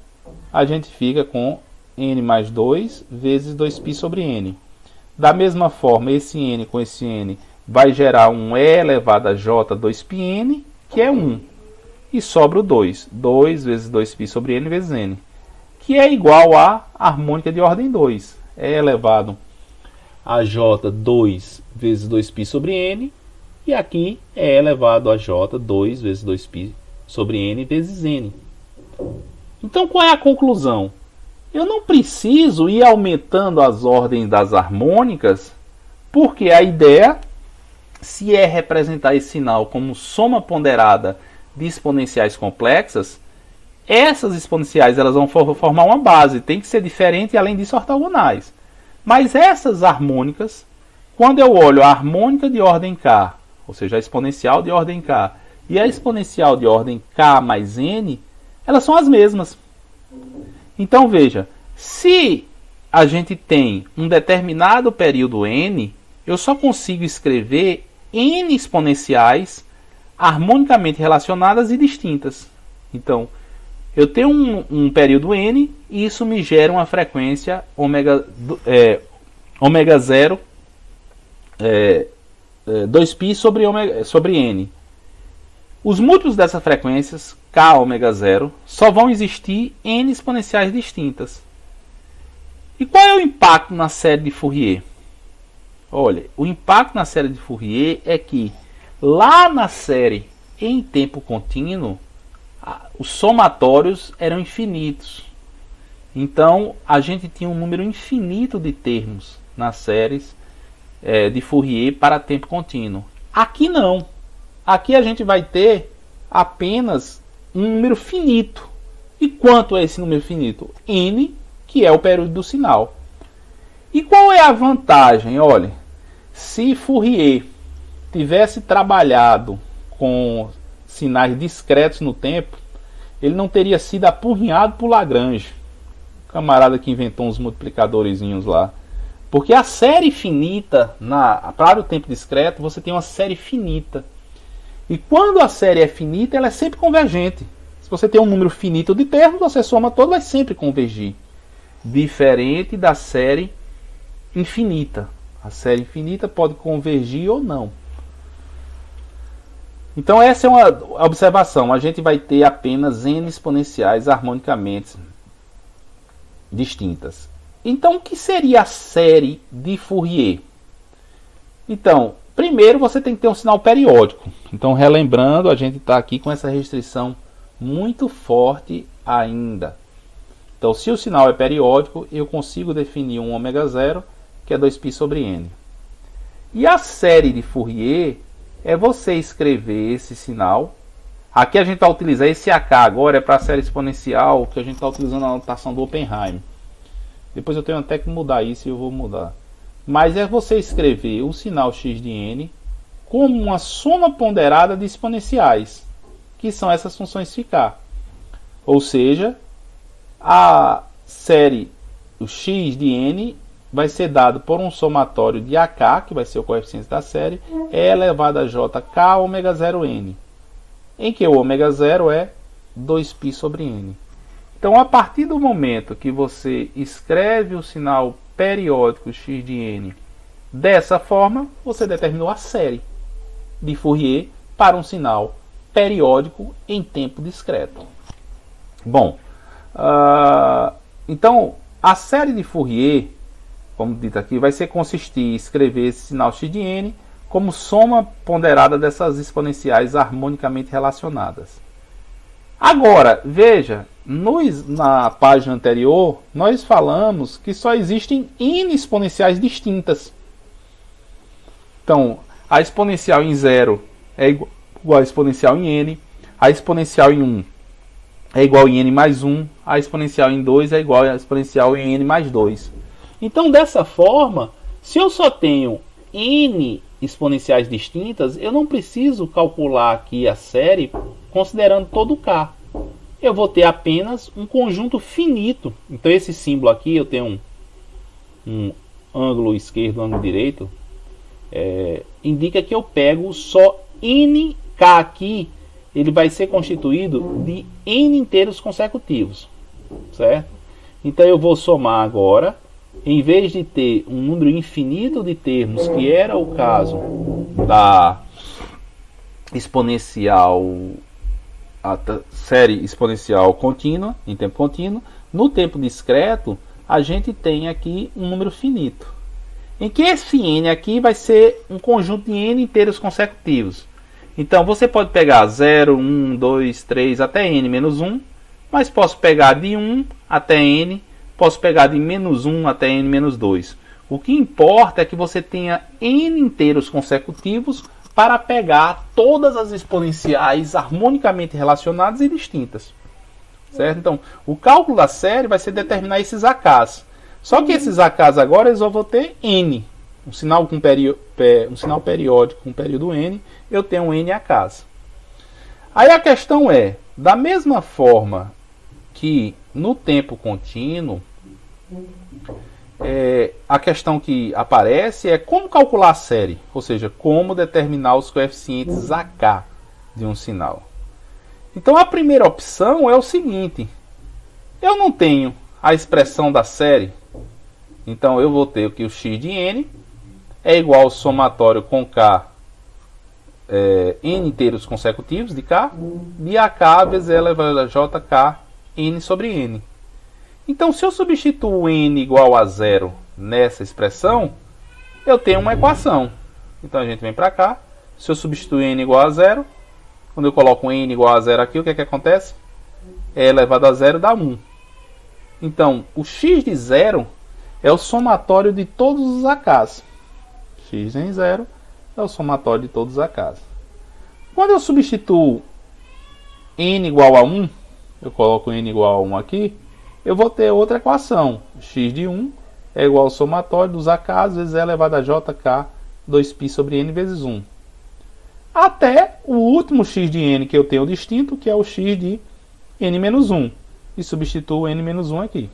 a gente fica com n mais 2 vezes 2π sobre n. Da mesma forma, esse n com esse n vai gerar um E elevado a j 2πn, que é 1. E sobra o 2. 2 vezes 2π sobre n vezes n, que é igual à harmônica de ordem 2. E elevado a j 2 vezes 2π sobre n, e aqui é elevado a j 2 vezes 2π sobre n vezes n. Então, qual é a conclusão? Eu não preciso ir aumentando as ordens das harmônicas, porque a ideia, se é representar esse sinal como soma ponderada de exponenciais complexas, essas exponenciais elas vão formar uma base, tem que ser diferente e, além disso, ortogonais. Mas essas harmônicas, quando eu olho a harmônica de ordem k, ou seja, a exponencial de ordem k, e a exponencial de ordem k mais n, elas são as mesmas. Então veja, se a gente tem um determinado período n, eu só consigo escrever n exponenciais harmonicamente relacionadas e distintas. Então, eu tenho um período n e isso me gera uma frequência ômega 0 2π sobre n. Os múltiplos dessas frequências, k ômega 0, só vão existir n exponenciais distintas. E qual é o impacto na série de Fourier? Olha, o impacto na série de Fourier é que lá na série em tempo contínuo, os somatórios eram infinitos. Então, a gente tinha um número infinito de termos nas séries de Fourier para tempo contínuo. Aqui não. aqui a gente vai ter apenas um número finito. E quanto é esse número finito? N, que é o período do sinal. E qual é a vantagem? Olha, se Fourier tivesse trabalhado com sinais discretos no tempo, ele não teria sido apurrinhado por Lagrange, o camarada que inventou uns multiplicadorzinhos lá. Porque a série finita, para o tempo discreto, você tem uma série finita. E quando a série é finita, ela é sempre convergente. Se você tem um número finito de termos, você soma todo, vai sempre convergir. Diferente da série infinita. A série infinita pode convergir ou não. Então essa é uma observação. A gente vai ter apenas n exponenciais harmonicamente distintas. Então o que seria a série de Fourier? Então, primeiro você tem que ter um sinal periódico. Então, relembrando, a gente está aqui com essa restrição muito forte ainda. Então, se o sinal é periódico, eu consigo definir um ω0, que é 2π sobre n. E a série de Fourier é você escrever esse sinal. Aqui a gente vai utilizar esse AK agora, é para a série exponencial, que a gente está utilizando a notação do Oppenheim. Depois eu tenho até que mudar isso e eu vou mudar. Mas é você escrever o sinal x de n como uma soma ponderada de exponenciais, que são essas funções φ. Ou seja, a série, o x de n, vai ser dado por um somatório de AK, que vai ser o coeficiente da série, e elevado a jk ω0n, em que o ω0 é 2π sobre n. Então, a partir do momento que você escreve o sinal periódico x de n dessa forma, você determinou a série de Fourier para um sinal periódico em tempo discreto. Bom, então a série de Fourier, como dito aqui, vai consistir em escrever esse sinal x de n como soma ponderada dessas exponenciais harmonicamente relacionadas. Agora, veja, na página anterior, nós falamos que só existem n exponenciais distintas. Então, a exponencial em 0 é igual a exponencial em n, a exponencial em 1 é igual em n mais 1, a exponencial em 2 é igual a exponencial em n mais 2. Então, dessa forma, se eu só tenho n exponenciais distintas, eu não preciso calcular aqui a série considerando todo o k. Eu vou ter apenas um conjunto finito. Então, esse símbolo aqui, eu tenho um ângulo esquerdo, ângulo direito, indica que eu pego só nk aqui, ele vai ser constituído de n inteiros consecutivos, certo? Então eu vou somar agora, em vez de ter um número infinito de termos, que era o caso da exponencial, a série exponencial contínua, em tempo contínuo, no tempo discreto, a gente tem aqui um número finito, em que esse n aqui vai ser um conjunto de n inteiros consecutivos. Então você pode pegar 0, 1, 2, 3 até n menos 1, mas posso pegar de 1 até n, posso pegar de menos 1 até n menos 2. O que importa é que você tenha n inteiros consecutivos para pegar todas as exponenciais harmonicamente relacionadas e distintas. Certo? Então, o cálculo da série vai ser determinar esses AKs. Só que esses AKs agora eles vão ter n. Um sinal periódico com um período n, eu tenho n AKs. Aí a questão é, da mesma forma que no tempo contínuo, a questão que aparece é como calcular a série, ou seja, como determinar os coeficientes AK de um sinal. Então a primeira opção é o seguinte: eu não tenho a expressão da série, então eu vou ter que o x de n é igual ao somatório com k, n inteiros consecutivos de k, de AK vezes L elevado a jk n sobre n. Então, se eu substituo n igual a 0 nessa expressão, eu tenho uma equação. Então, a gente vem para cá. Se eu substituir n igual a 0, quando eu coloco n igual a 0 aqui, o que é que acontece? E elevado a 0 dá 1. Então, o x de 0 é o somatório de todos os AKs. X em 0 é o somatório de todos os AKs. Quando eu substituo n igual a 1, eu coloco n igual a 1 aqui, eu vou ter outra equação. X de 1 é igual ao somatório dos AKs vezes E elevado a JK 2π sobre n vezes 1. Até o último x de n que eu tenho distinto, que é o x de n menos 1. E substituo n menos 1 aqui.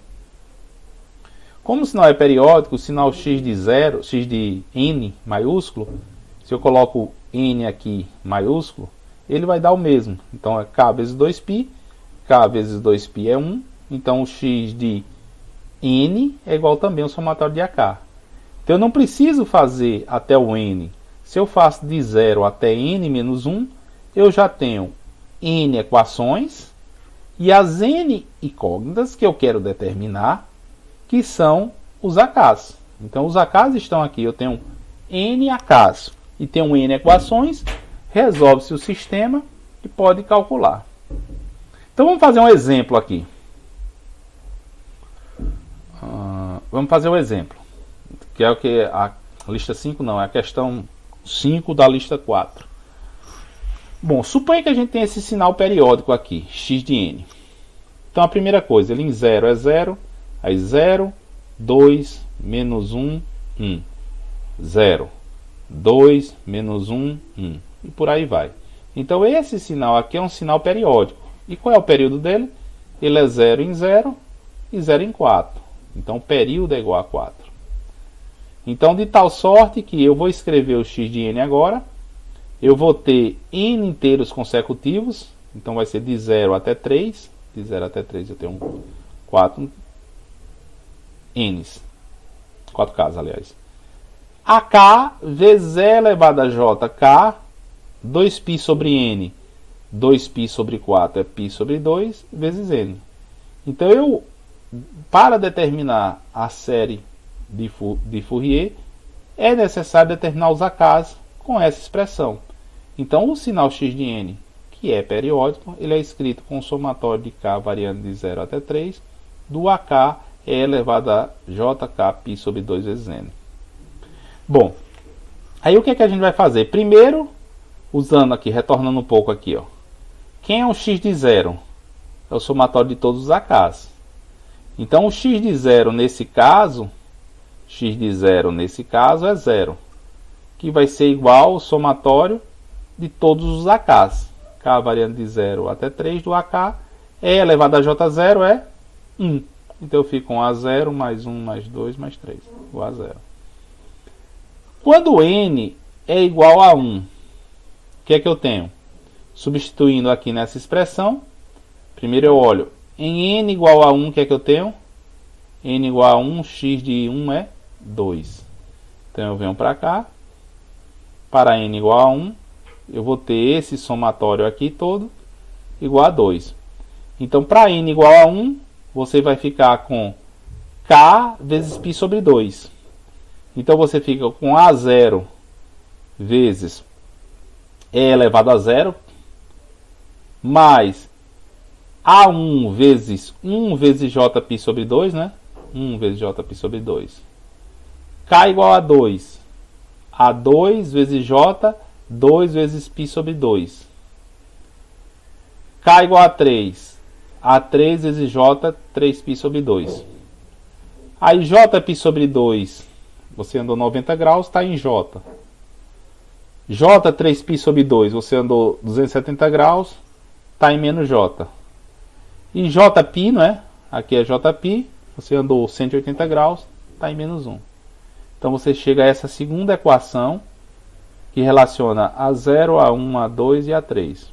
Como o sinal é periódico, o sinal x de 0, x de n maiúsculo, se eu coloco n aqui maiúsculo, ele vai dar o mesmo. Então é k vezes 2π, k vezes 2π é 1, então o x de n é igual também ao somatório de AK. Então eu não preciso fazer até o n. Se eu faço de 0 até n menos 1, eu já tenho n equações e as n incógnitas que eu quero determinar, que são os AKs. Então os AKs estão aqui, eu tenho n AKs e tenho n equações, resolve-se o sistema e pode calcular. Então vamos fazer um exemplo aqui. Vamos fazer um exemplo, que é o que a lista 5 não, é a questão 5 da lista 4. Bom, suponha que a gente tem esse sinal periódico aqui, x de n. Então a primeira coisa, ele em 0 é 0, aí 0, 2, menos 1, 1. 0, 2, menos 1, 1. E por aí vai. Então esse sinal aqui é um sinal periódico. E qual é o período dele? Ele é 0 em 0 e 0 em 4. Então o período é igual a 4. Então de tal sorte que eu vou escrever o x de n agora. Eu vou ter n inteiros consecutivos. Então vai ser de 0 até 3. De 0 até 3 eu tenho 4 n's. 4k's, aliás. AK vezes E elevado a JK, 2π sobre n, 2π sobre 4 é π sobre 2, vezes n. Então, eu, para determinar a série de Fourier, é necessário determinar os AKs com essa expressão. Então, o sinal x de n, que é periódico, ele é escrito com o somatório de k variando de 0 até 3, do AK E elevado a JK π sobre 2 vezes n. Bom, aí o que é que a gente vai fazer? Primeiro, usando aqui, retornando um pouco aqui, ó. Quem é o x de 0? É o somatório de todos os AKs. Então, o x de 0 nesse caso, é 0. Que vai ser igual ao somatório de todos os AKs. K variando de 0 até 3 do AK. E elevado a J0 é 1. Então eu fico com A0 mais 1 mais 2 mais 3. Igual a 0. Quando n é igual a 1, o que é que eu tenho? Substituindo aqui nessa expressão, primeiro eu olho, em n igual a 1, o que é que eu tenho? N igual a 1, x de 1 é 2. Então eu venho para cá, para n igual a 1, eu vou ter esse somatório aqui todo igual a 2. Então para n igual a 1, você vai ficar com k vezes π sobre 2. Então você fica com A0 vezes E elevado a 0, mais A1 vezes 1 vezes Jπ sobre 2, né? 1 vezes Jπ sobre 2. K igual a 2. A2 vezes J, 2 vezes π sobre 2. K igual a 3. A3 vezes J, 3π sobre 2. Aí Jπ sobre 2, você andou 90 graus, está em J. J 3π sobre 2, você andou 270 graus, está em menos J. E Jπ, não é? Aqui é Jπ, você andou 180 graus, está em menos 1. Então você chega a essa segunda equação, que relaciona A0, A1, A2 e A3.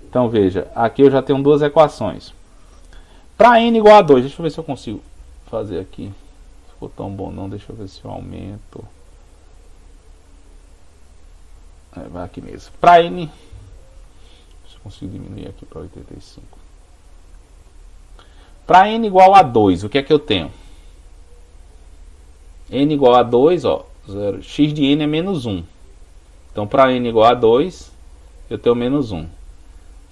Então veja, aqui eu já tenho duas equações. Para n igual a 2, deixa eu ver se eu consigo fazer aqui. Ficou tão bom não, deixa eu ver se eu aumento. Vai aqui mesmo. Para n, se eu consigo diminuir aqui para 85. Para n igual a 2, o que é que eu tenho? N igual a 2, ó, 0, x de n é menos 1. Então para n igual a 2, eu tenho menos 1.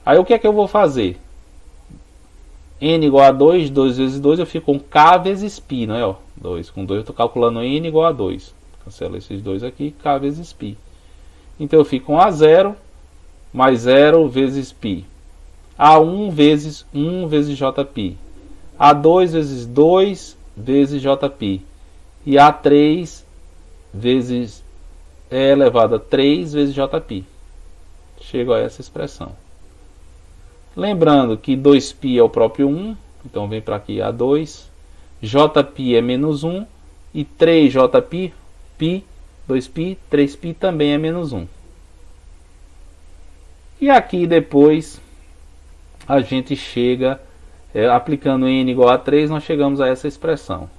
Aí o que é que eu vou fazer? N igual a 2, 2 vezes 2, eu fico com k vezes π, não é? Ó, 2. Com 2 eu estou calculando n igual a 2. Cancelo esses dois aqui, k vezes π. Então eu fico com A0 mais 0 vezes π. A1 vezes 1 vezes jπ. A2 vezes 2 vezes jπ. E A3 vezes E elevado a 3 vezes jπ. Chego a essa expressão. Lembrando que 2π é o próprio 1, então vem para aqui A2. Jπ é menos 1 e 3jπ, π, 2π, 3π também é menos 1. E aqui depois a gente chega, aplicando n igual a 3, nós chegamos a essa expressão.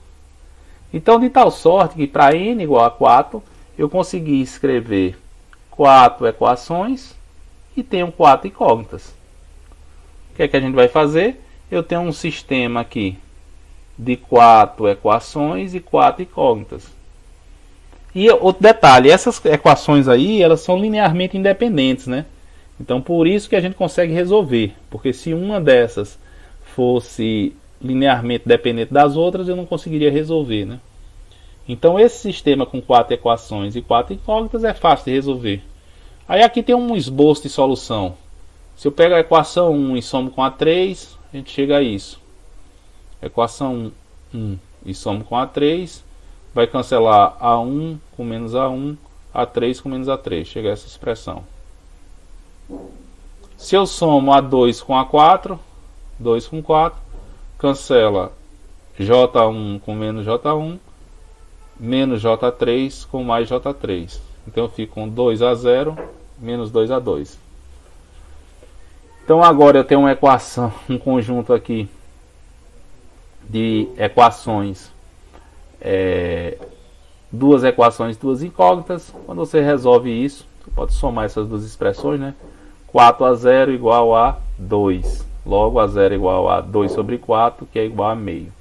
Então, de tal sorte que para n igual a 4, eu consegui escrever 4 equações e tenho 4 incógnitas. O que é que a gente vai fazer? Eu tenho um sistema aqui de 4 equações e 4 incógnitas. E outro detalhe, essas equações aí, elas são linearmente independentes, né? Então, por isso que a gente consegue resolver. Porque se uma dessas fosse linearmente dependente das outras, eu não conseguiria resolver, né? Então, esse sistema com 4 equações e 4 incógnitas é fácil de resolver. Aí aqui tem um esboço de solução. Se eu pego a equação 1 e somo com a 3, a gente chega a isso. Equação 1 e somo com a 3, vai cancelar A1 com menos A1, A3 com menos A3. Chega a essa expressão. Se eu somo A2 com A4, 2 com 4, cancela J1 com menos J1, menos J3 com mais J3. Então eu fico com 2A0 menos 2A2. Então agora eu tenho uma equação, um conjunto aqui de equações, duas equações, duas incógnitas. Quando você resolve isso, você pode somar essas duas expressões, né? 4A0 igual a 2. Logo, A0 igual a 2 sobre 4, que é igual a meio.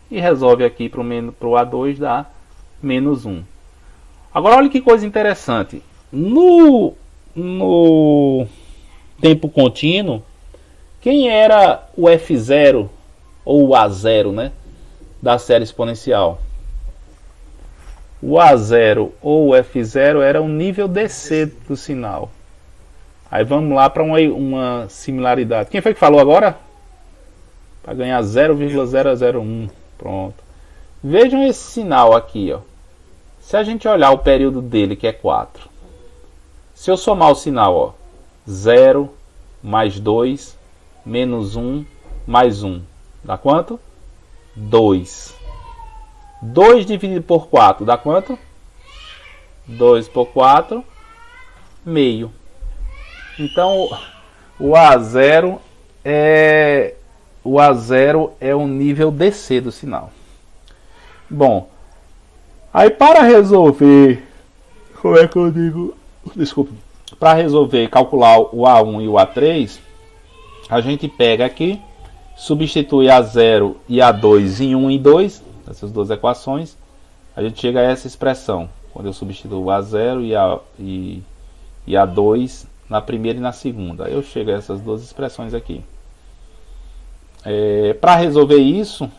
E resolve aqui para o A2 dá menos 1. Agora, olha que coisa interessante. No tempo contínuo, quem era o F0 ou o A0, né, da série exponencial? O A0 ou o F0 era o nível DC do sinal. Aí vamos lá para uma similaridade. Quem foi que falou agora? Para ganhar 0,001. Pronto. Vejam esse sinal aqui, ó. Se a gente olhar o período dele, que é 4. Se eu somar o sinal, ó, 0 mais 2 menos 1 mais 1, dá quanto? 2. 2 dividido por 4 dá quanto? 2 por 4, meio. Então, o A0 é o nível DC do sinal. Bom, aí para resolver, como é que eu digo? Desculpa. Para resolver, calcular o A1 e o A3, a gente pega aqui, substitui A0 e A2 em 1 e 2, essas duas equações, a gente chega a essa expressão, quando eu substituo o A0 e A2 na primeira e na segunda. Eu chego a essas duas expressões aqui. Para resolver isso,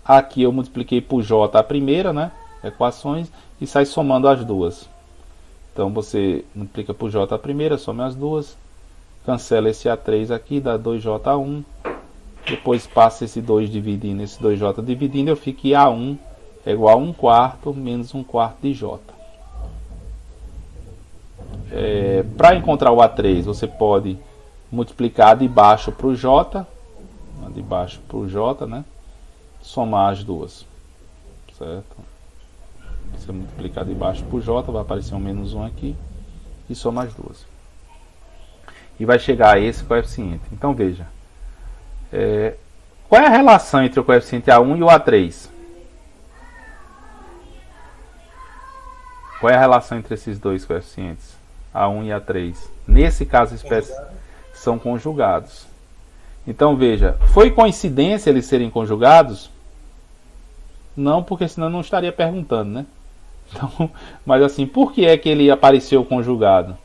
aqui eu multipliquei por J a primeira, né, equações, e sai somando as duas. Então você multiplica por J a primeira, soma as duas, cancela esse A3 aqui, dá 2J1, depois passa esse 2 dividindo, esse 2J dividindo, eu fico que A1 é igual a 1/4 menos 1/4 de J. Para encontrar o A3, você pode multiplicar de baixo para o J, né? Somar as duas, certo? Você multiplicar de baixo por J, vai aparecer um menos 1 aqui, e soma as duas. E vai chegar a esse coeficiente. Então veja, qual é a relação entre o coeficiente A1 e o A3? Qual é a relação entre esses dois coeficientes, A1 e A3? Nesse caso específico, são conjugados. Então veja, foi coincidência eles serem conjugados? Não, porque senão não estaria perguntando, né? Então, mas assim, por que é que ele apareceu conjugado?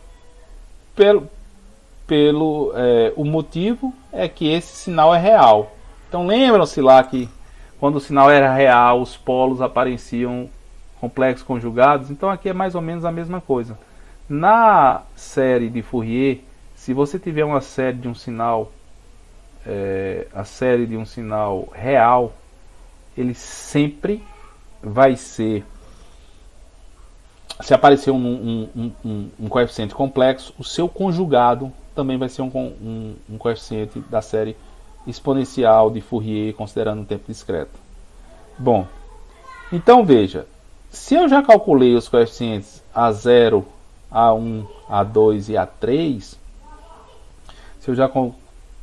O motivo é que esse sinal é real. Então lembram-se lá que quando o sinal era real, os polos apareciam complexos conjugados. Então aqui é mais ou menos a mesma coisa. Na série de Fourier, se você tiver uma série de um sinal, a série de um sinal real, ele sempre vai ser, se aparecer um coeficiente complexo, o seu conjugado também vai ser um coeficiente da série exponencial de Fourier, considerando um tempo discreto. Bom, então veja, se eu já calculei os coeficientes A0, A1, A2 e A3, se eu já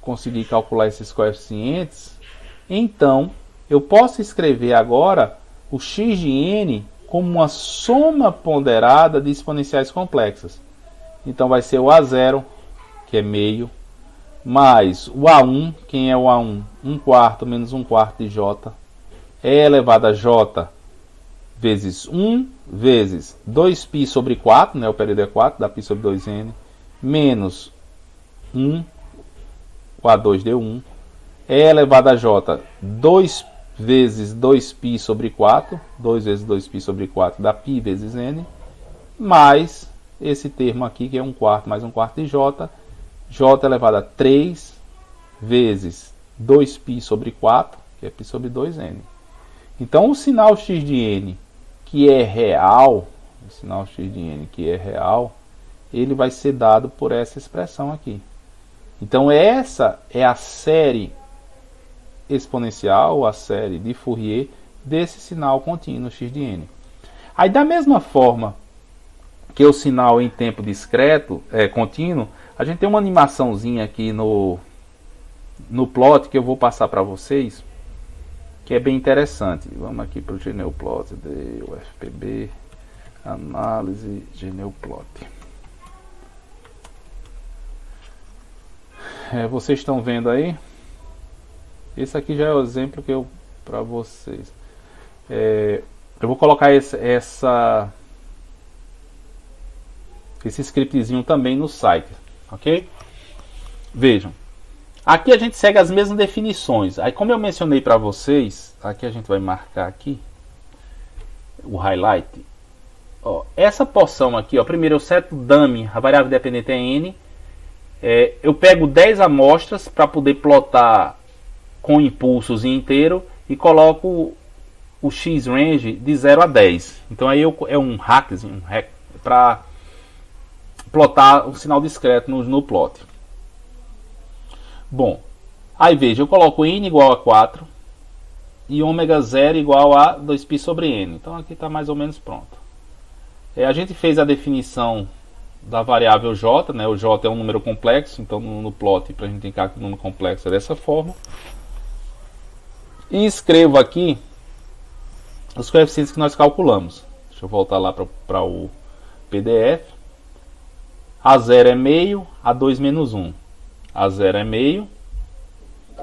conseguir calcular esses coeficientes, então eu posso escrever agora o x de n como uma soma ponderada de exponenciais complexas. Então vai ser o A0, que é meio, mais o A1, quem é o A1? 1/4 menos 1/4 de J, E elevado a J vezes 1 vezes 2π sobre 4, né, o período é 4, dá π sobre 2n, menos 1, o A2 deu 1, E elevado a J, 2 vezes 2π sobre 4, 2 vezes 2π sobre 4 dá π vezes n, mais esse termo aqui que é 1/4 mais 1/4 de J, J elevado a 3 vezes 2π sobre 4, que é π sobre 2n. Então o sinal x de n, que é real, o sinal x de n que é real, ele vai ser dado por essa expressão aqui. Então essa é a série exponencial, a série de Fourier desse sinal contínuo x de n. Aí da mesma forma que o sinal em tempo discreto é contínuo, a gente tem uma animaçãozinha aqui no plot que eu vou passar para vocês, que é bem interessante. Vamos aqui para o GNUplot de UFPB, análise GNUplot. Vocês estão vendo aí? Esse aqui já é o exemplo que eu para vocês. Eu vou colocar esse scriptzinho também no site, ok? Vejam. Aqui a gente segue as mesmas definições. Aí, como eu mencionei para vocês, aqui a gente vai marcar aqui o highlight. Ó, essa porção aqui, ó, primeiro eu seto dummy, a variável dependente é n. Eu pego 10 amostras para poder plotar com impulsos em inteiro e coloco o x-range de 0 a 10. Então aí é um hackzinho para plotar o sinal discreto no plot. Bom, aí veja, eu coloco n igual a 4 e ômega 0 igual a 2π sobre n. Então aqui está mais ou menos pronto. A gente fez a definição da variável j, né? O j é um número complexo, então no plot, para a gente indicar que o número complexo é dessa forma. E escrevo aqui os coeficientes que nós calculamos. Deixa eu voltar lá para o PDF. A0 é meio, A2 menos 1. A0 é meio,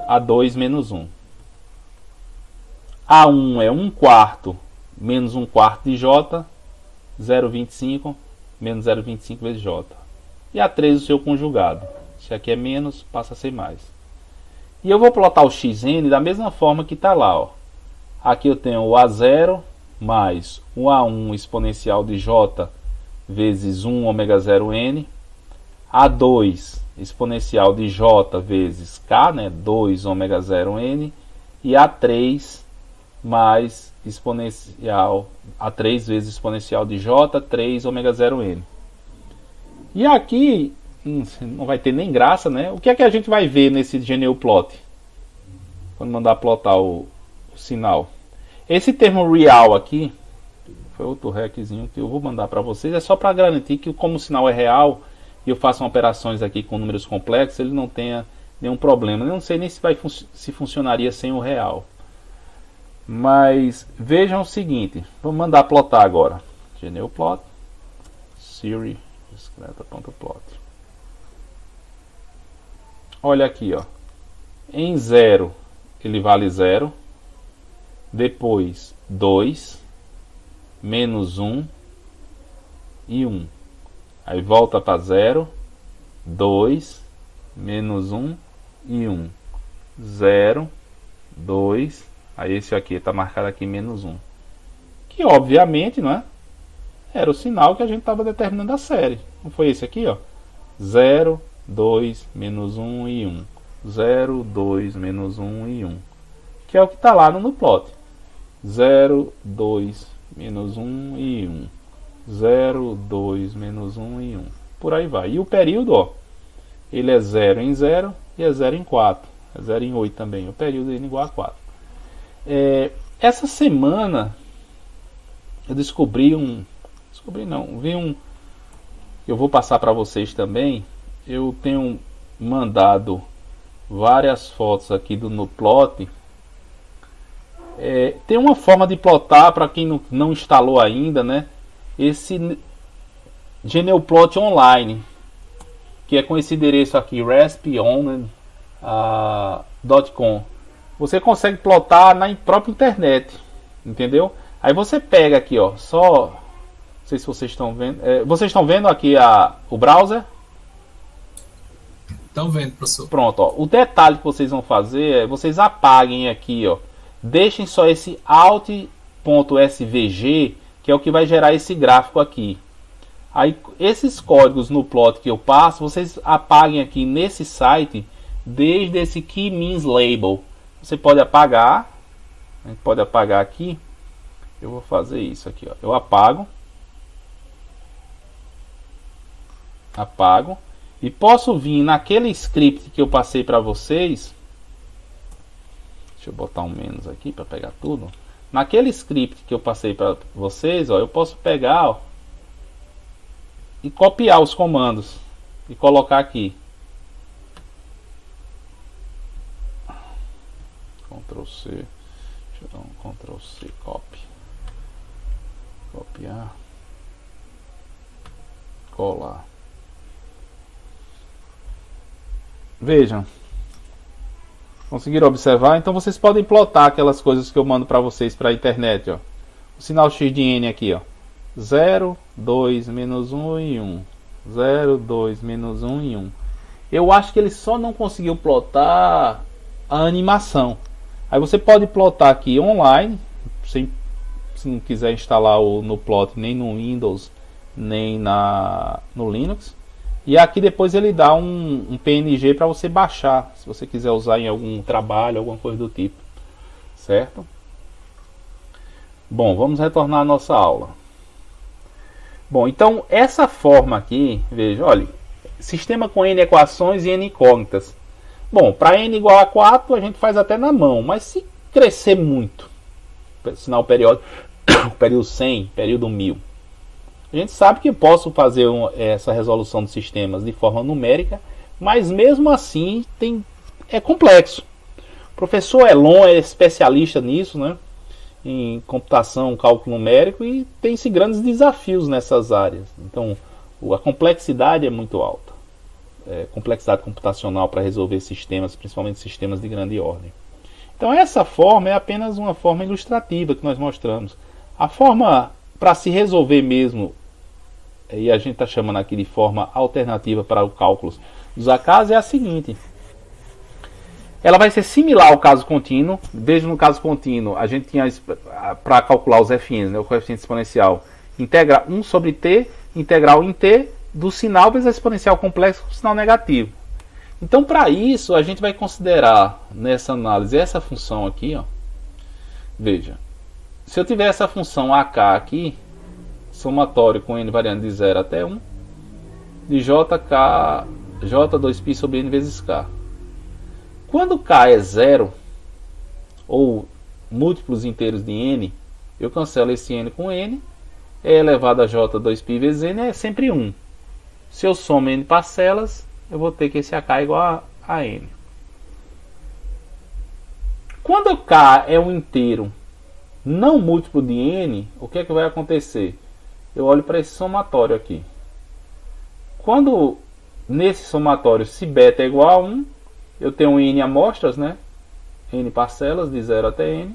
A2 menos 1. A1 é 1/4 menos 1/4 de J, 0,25 menos 0,25 vezes J. E A3 o seu conjugado. Se aqui é menos, passa a ser mais. E eu vou plotar o xn da mesma forma que está lá. Ó. Aqui eu tenho o A0 mais o A1 exponencial de J vezes 1 ômega 0 n. A2 exponencial de J vezes K, né, 2 ômega 0 n. E A3 mais exponencial, A3 vezes exponencial de J, 3 ômega 0 n. E aqui não vai ter nem graça, né? O que é que a gente vai ver nesse GNUplot? Quando mandar plotar o sinal. Esse termo real aqui, foi outro reczinho que eu vou mandar para vocês, é só para garantir que como o sinal é real e eu faço operações aqui com números complexos, ele não tenha nenhum problema. Eu não sei nem se funcionaria sem o real. Mas vejam o seguinte, vamos mandar plotar agora. GNUplot, Siri, discreta.plot. Olha aqui, ó. Em 0 ele vale 0. Depois 2, menos 1 e 1. Aí volta para 0, 2, menos 1 e 1. 0, 2, aí esse aqui está marcado aqui menos 1. Que obviamente, não é? Era o sinal que a gente estava determinando a série. Não foi esse aqui, ó? 0, 2, menos 1 e 1. 0, 2, menos 1 e 1. Que é o que está lá no plot. 0, 2, menos 1 e 1. 0, 2, menos 1 e 1. Por aí vai. E o período, ó, ele é 0 em 0 e é 0 em 4. É 0 em 8 também. O período é igual a 4. Essa semana eu descobri eu vou passar para vocês também. Eu tenho mandado várias fotos aqui do NuPlot. Tem uma forma de plotar para quem não instalou ainda, né? Esse GNUplot Online, que é com esse endereço aqui, rasp.on.com. Você consegue plotar na própria internet, entendeu? Aí você pega aqui, ó, não sei se vocês estão vendo. Vocês estão vendo aqui o browser? Estão vendo, professor. Pronto, ó. O detalhe que vocês vão fazer é vocês apaguem aqui, ó. Deixem só esse alt.svg, que é o que vai gerar esse gráfico aqui. Aí esses códigos no plot que eu passo, vocês apaguem aqui nesse site, desde esse key means label. Você pode apagar. A gente pode apagar aqui. Eu vou fazer isso aqui, ó. Eu apago. E posso vir naquele script que eu passei para vocês. Deixa eu botar um menos aqui para pegar tudo. Naquele script que eu passei para vocês, ó, eu posso pegar, ó, e copiar os comandos e colocar aqui. Ctrl C. Deixa eu dar um Ctrl C, copy. Copiar. Colar. Vejam. Conseguiram observar? Então vocês podem plotar aquelas coisas que eu mando para vocês para a internet, ó. O sinal X de N aqui, ó. 0, 2, menos 1 e 1. 0, 2, menos 1 e 1. Eu acho que ele só não conseguiu plotar a animação. Aí você pode plotar aqui online, se não quiser instalar o NuPlot nem no Windows, nem no Linux. E aqui depois ele dá um PNG para você baixar, se você quiser usar em algum trabalho, alguma coisa do tipo. Certo? Bom, vamos retornar à nossa aula. Bom, então essa forma aqui, veja, olha, sistema com N equações e N incógnitas. Bom, para N igual a 4 a gente faz até na mão, mas se crescer muito, sinal periódico, período 100, período 1000, a gente sabe que posso fazer essa resolução de sistemas de forma numérica, mas mesmo assim é complexo. O professor Elon é especialista nisso, né? Em computação, cálculo numérico, e tem-se grandes desafios nessas áreas. Então, a complexidade é muito alta. Complexidade computacional para resolver sistemas, principalmente sistemas de grande ordem. Então, essa forma é apenas uma forma ilustrativa que nós mostramos. A forma para se resolver mesmo, e a gente está chamando aqui de forma alternativa para o cálculo dos acasos, é a seguinte. Ela vai ser similar ao caso contínuo. Veja, no caso contínuo, a gente tinha para calcular os FNs, né, o coeficiente exponencial, integra 1 sobre t, integral em t, do sinal vezes a exponencial complexo com sinal negativo. Então, para isso, a gente vai considerar nessa análise essa função aqui, ó. Veja, se eu tiver essa função AK aqui, somatório com n variando de 0 até 1, de j2π sobre n vezes k. Quando k é 0, ou múltiplos inteiros de n, eu cancelo esse n com n, é elevado a j2π vezes n é sempre 1. Se eu somo n parcelas, eu vou ter que esse AK é igual a n. Quando k é um inteiro não múltiplo de n, o que é que vai acontecer? Eu olho para esse somatório aqui. Quando nesse somatório, se beta é igual a 1, eu tenho n amostras, né? N parcelas de 0 até n,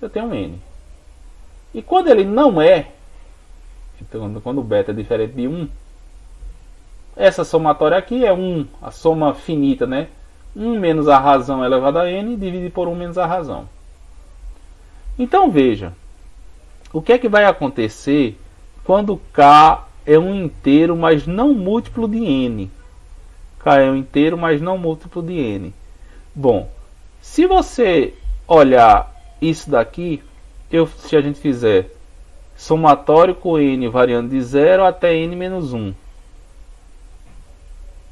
eu tenho n. E quando ele não é, então quando o beta é diferente de 1, essa somatória aqui é 1, a soma finita, né? 1 menos a razão elevado a n, dividido por 1 menos a razão. Então veja, o que é que vai acontecer quando k é um inteiro, mas não múltiplo de n? K K é um inteiro, mas não múltiplo de N. Bom, se você olhar isso daqui, se a gente fizer somatório com N variando de 0 até N menos 1,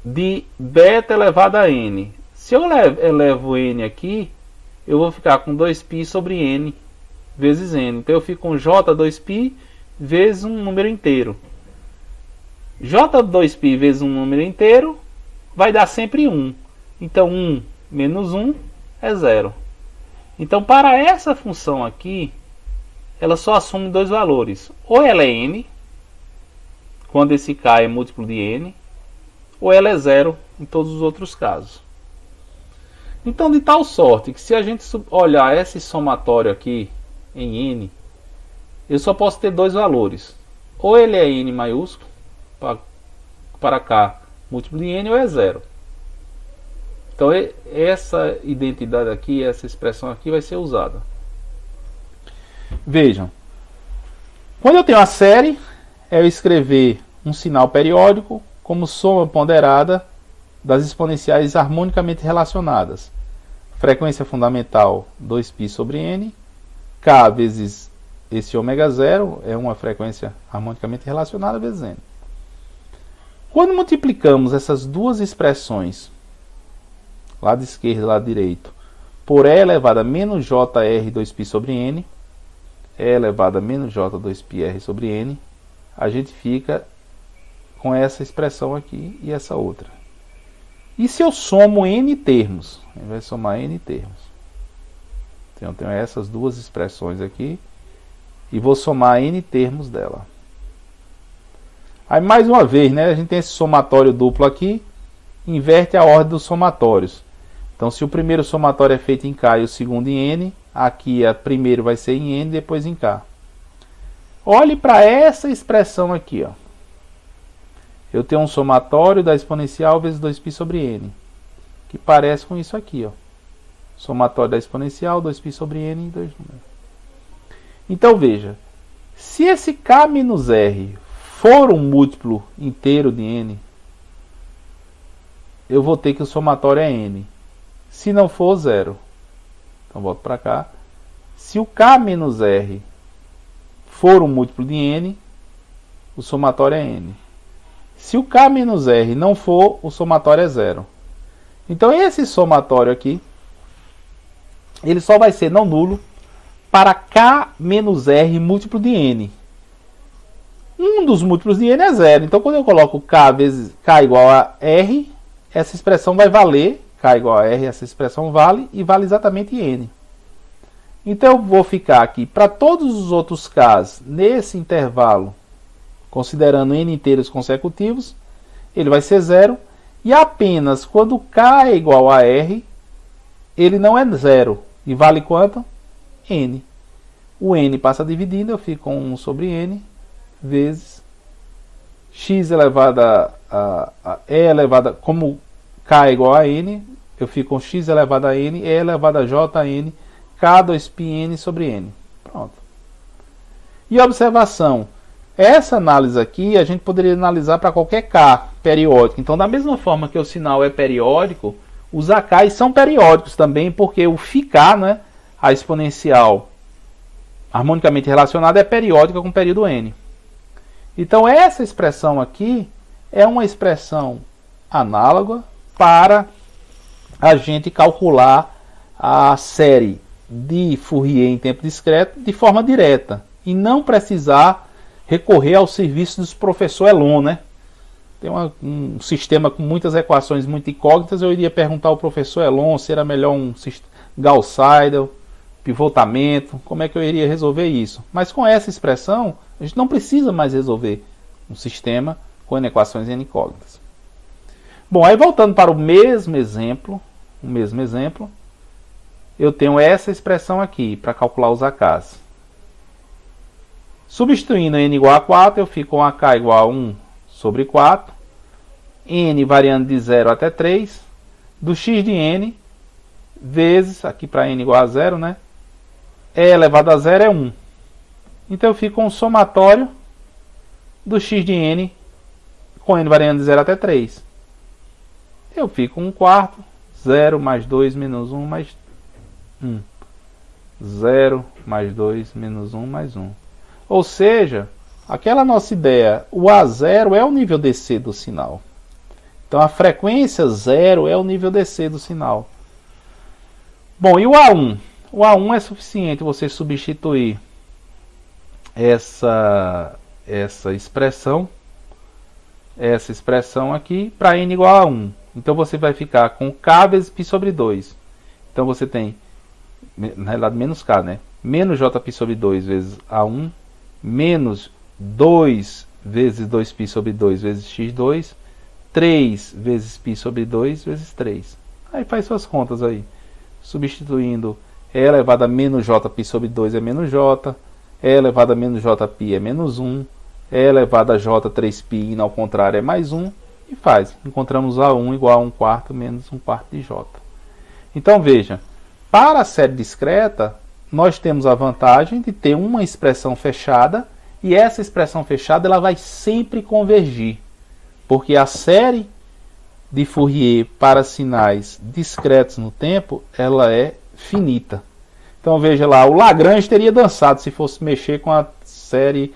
de beta elevado a N. Se eu elevo N aqui, eu vou ficar com 2π sobre N vezes N. Então eu fico com J2π vezes um número inteiro. J2π vezes um número inteiro vai dar sempre 1. Então 1 menos 1 é 0. Então para essa função aqui, ela só assume dois valores. Ou ela é N, quando esse K é múltiplo de N, ou ela é 0 em todos os outros casos. Então de tal sorte que se a gente olhar esse somatório aqui em N, eu só posso ter dois valores. Ou ele é N maiúsculo, para K múltiplo de N, ou é 0. Então essa identidade aqui, essa expressão aqui vai ser usada. Vejam, quando eu tenho a série, é eu escrever um sinal periódico como soma ponderada das exponenciais harmonicamente relacionadas. Frequência fundamental 2π sobre N, K vezes esse ômega 0 é uma frequência harmonicamente relacionada vezes N. Quando multiplicamos essas duas expressões, lado esquerdo e lado direito, por E elevado a menos JR 2π sobre N, E elevado a menos J2πr sobre N, a gente fica com essa expressão aqui e essa outra. E se eu somo N termos? Vai somar N termos. Então eu tenho essas duas expressões aqui e vou somar N termos dela. Aí mais uma vez, né, a gente tem esse somatório duplo aqui, inverte a ordem dos somatórios. Então se o primeiro somatório é feito em K e o segundo em N, aqui a primeiro vai ser em N, depois em K. Olhe para essa expressão aqui, ó. Eu tenho um somatório da exponencial vezes 2π sobre N, que parece com isso aqui, ó. Somatório da exponencial, 2π sobre N em dois números. Então veja, se esse K menos R for um múltiplo inteiro de N, eu vou ter que o somatório é N. Se não for, 0. Então volto para cá. Se o K menos R for um múltiplo de N, o somatório é N. Se o K menos R não for, o somatório é 0. Então esse somatório aqui, ele só vai ser não nulo para K menos R múltiplo de N. Um dos múltiplos de N é 0. Então quando eu coloco K vezes K igual a R, essa expressão vai valer, K igual a R, essa expressão vale, e vale exatamente N. Então eu vou ficar aqui, para todos os outros Ks, nesse intervalo, considerando N inteiros consecutivos, ele vai ser 0, e apenas quando K é igual a R, ele não é 0, e vale quanto? N. O N passa dividindo, eu fico com 1 sobre N, vezes x elevado a E elevado, como K é igual a N, eu fico com x elevado a N, E elevado a Jn, K2πn sobre N. Pronto. E observação, essa análise aqui a gente poderia analisar para qualquer K periódico. Então da mesma forma que o sinal é periódico, os AKs são periódicos também, porque o φk, né, a exponencial harmonicamente relacionada, é periódica com o período n. Então essa expressão aqui é uma expressão análoga para a gente calcular a série de Fourier em tempo discreto de forma direta e não precisar recorrer ao serviço dos professor Elon, né? Tem um sistema com muitas equações muito incógnitas. Eu iria perguntar ao professor Elon se era melhor um Gauss-Seidel, pivotamento, como é que eu iria resolver isso. Mas com essa expressão, a gente não precisa mais resolver um sistema com equações incógnitas. Bom, aí voltando para o mesmo exemplo, eu tenho essa expressão aqui para calcular os AKs. Substituindo n igual a 4, eu fico com AK igual a 1 sobre 4, n variando de 0 até 3, do x de n, vezes, aqui para n igual a 0, né? E elevado a 0 é 1. Então eu fico com o somatório do x de n com n variando de 0 até 3. eu fico com 1 quarto, 0 mais 2 menos 1 mais 1. 0 mais 2 menos 1 mais 1. Ou seja, aquela nossa ideia, o A0 é o nível DC do sinal. Então a frequência 0 é o nível DC do sinal. Bom, e o A1? O A1 é suficiente você substituir essa expressão aqui para n igual a 1. Então você vai ficar com K vezes π sobre 2. Então você tem, na realidade, menos K, né? Menos Jπ sobre 2 vezes A1, menos 2 vezes 2π sobre 2 vezes x2, 3 vezes π sobre 2 vezes 3. Aí faz suas contas aí. Substituindo E elevado a menos Jπ sobre 2 é menos J, E elevado a menos Jπ é menos 1, E elevado a J3π indo ao contrário é mais 1, e faz. Encontramos A1 igual a 1 quarto menos 1 quarto de J. Então veja, para a série discreta, nós temos a vantagem de ter uma expressão fechada, e essa expressão fechada ela vai sempre convergir, porque a série de Fourier para sinais discretos no tempo, ela é finita. Então veja lá, o Lagrange teria dançado se fosse mexer com a série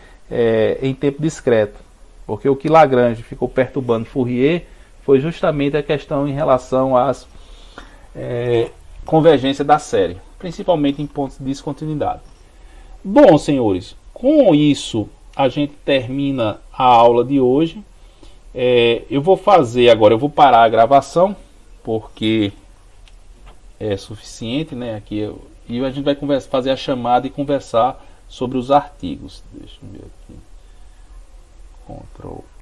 em tempo discreto, porque o que Lagrange ficou perturbando Fourier foi justamente a questão em relação às convergência da série, principalmente em pontos de descontinuidade. Bom, senhores, com isso a gente termina a aula de hoje. Eu vou fazer agora, eu vou parar a gravação, porque é suficiente, né? Aqui e a gente vai fazer a chamada e conversar sobre os artigos. Deixa eu ver aqui. Ctrl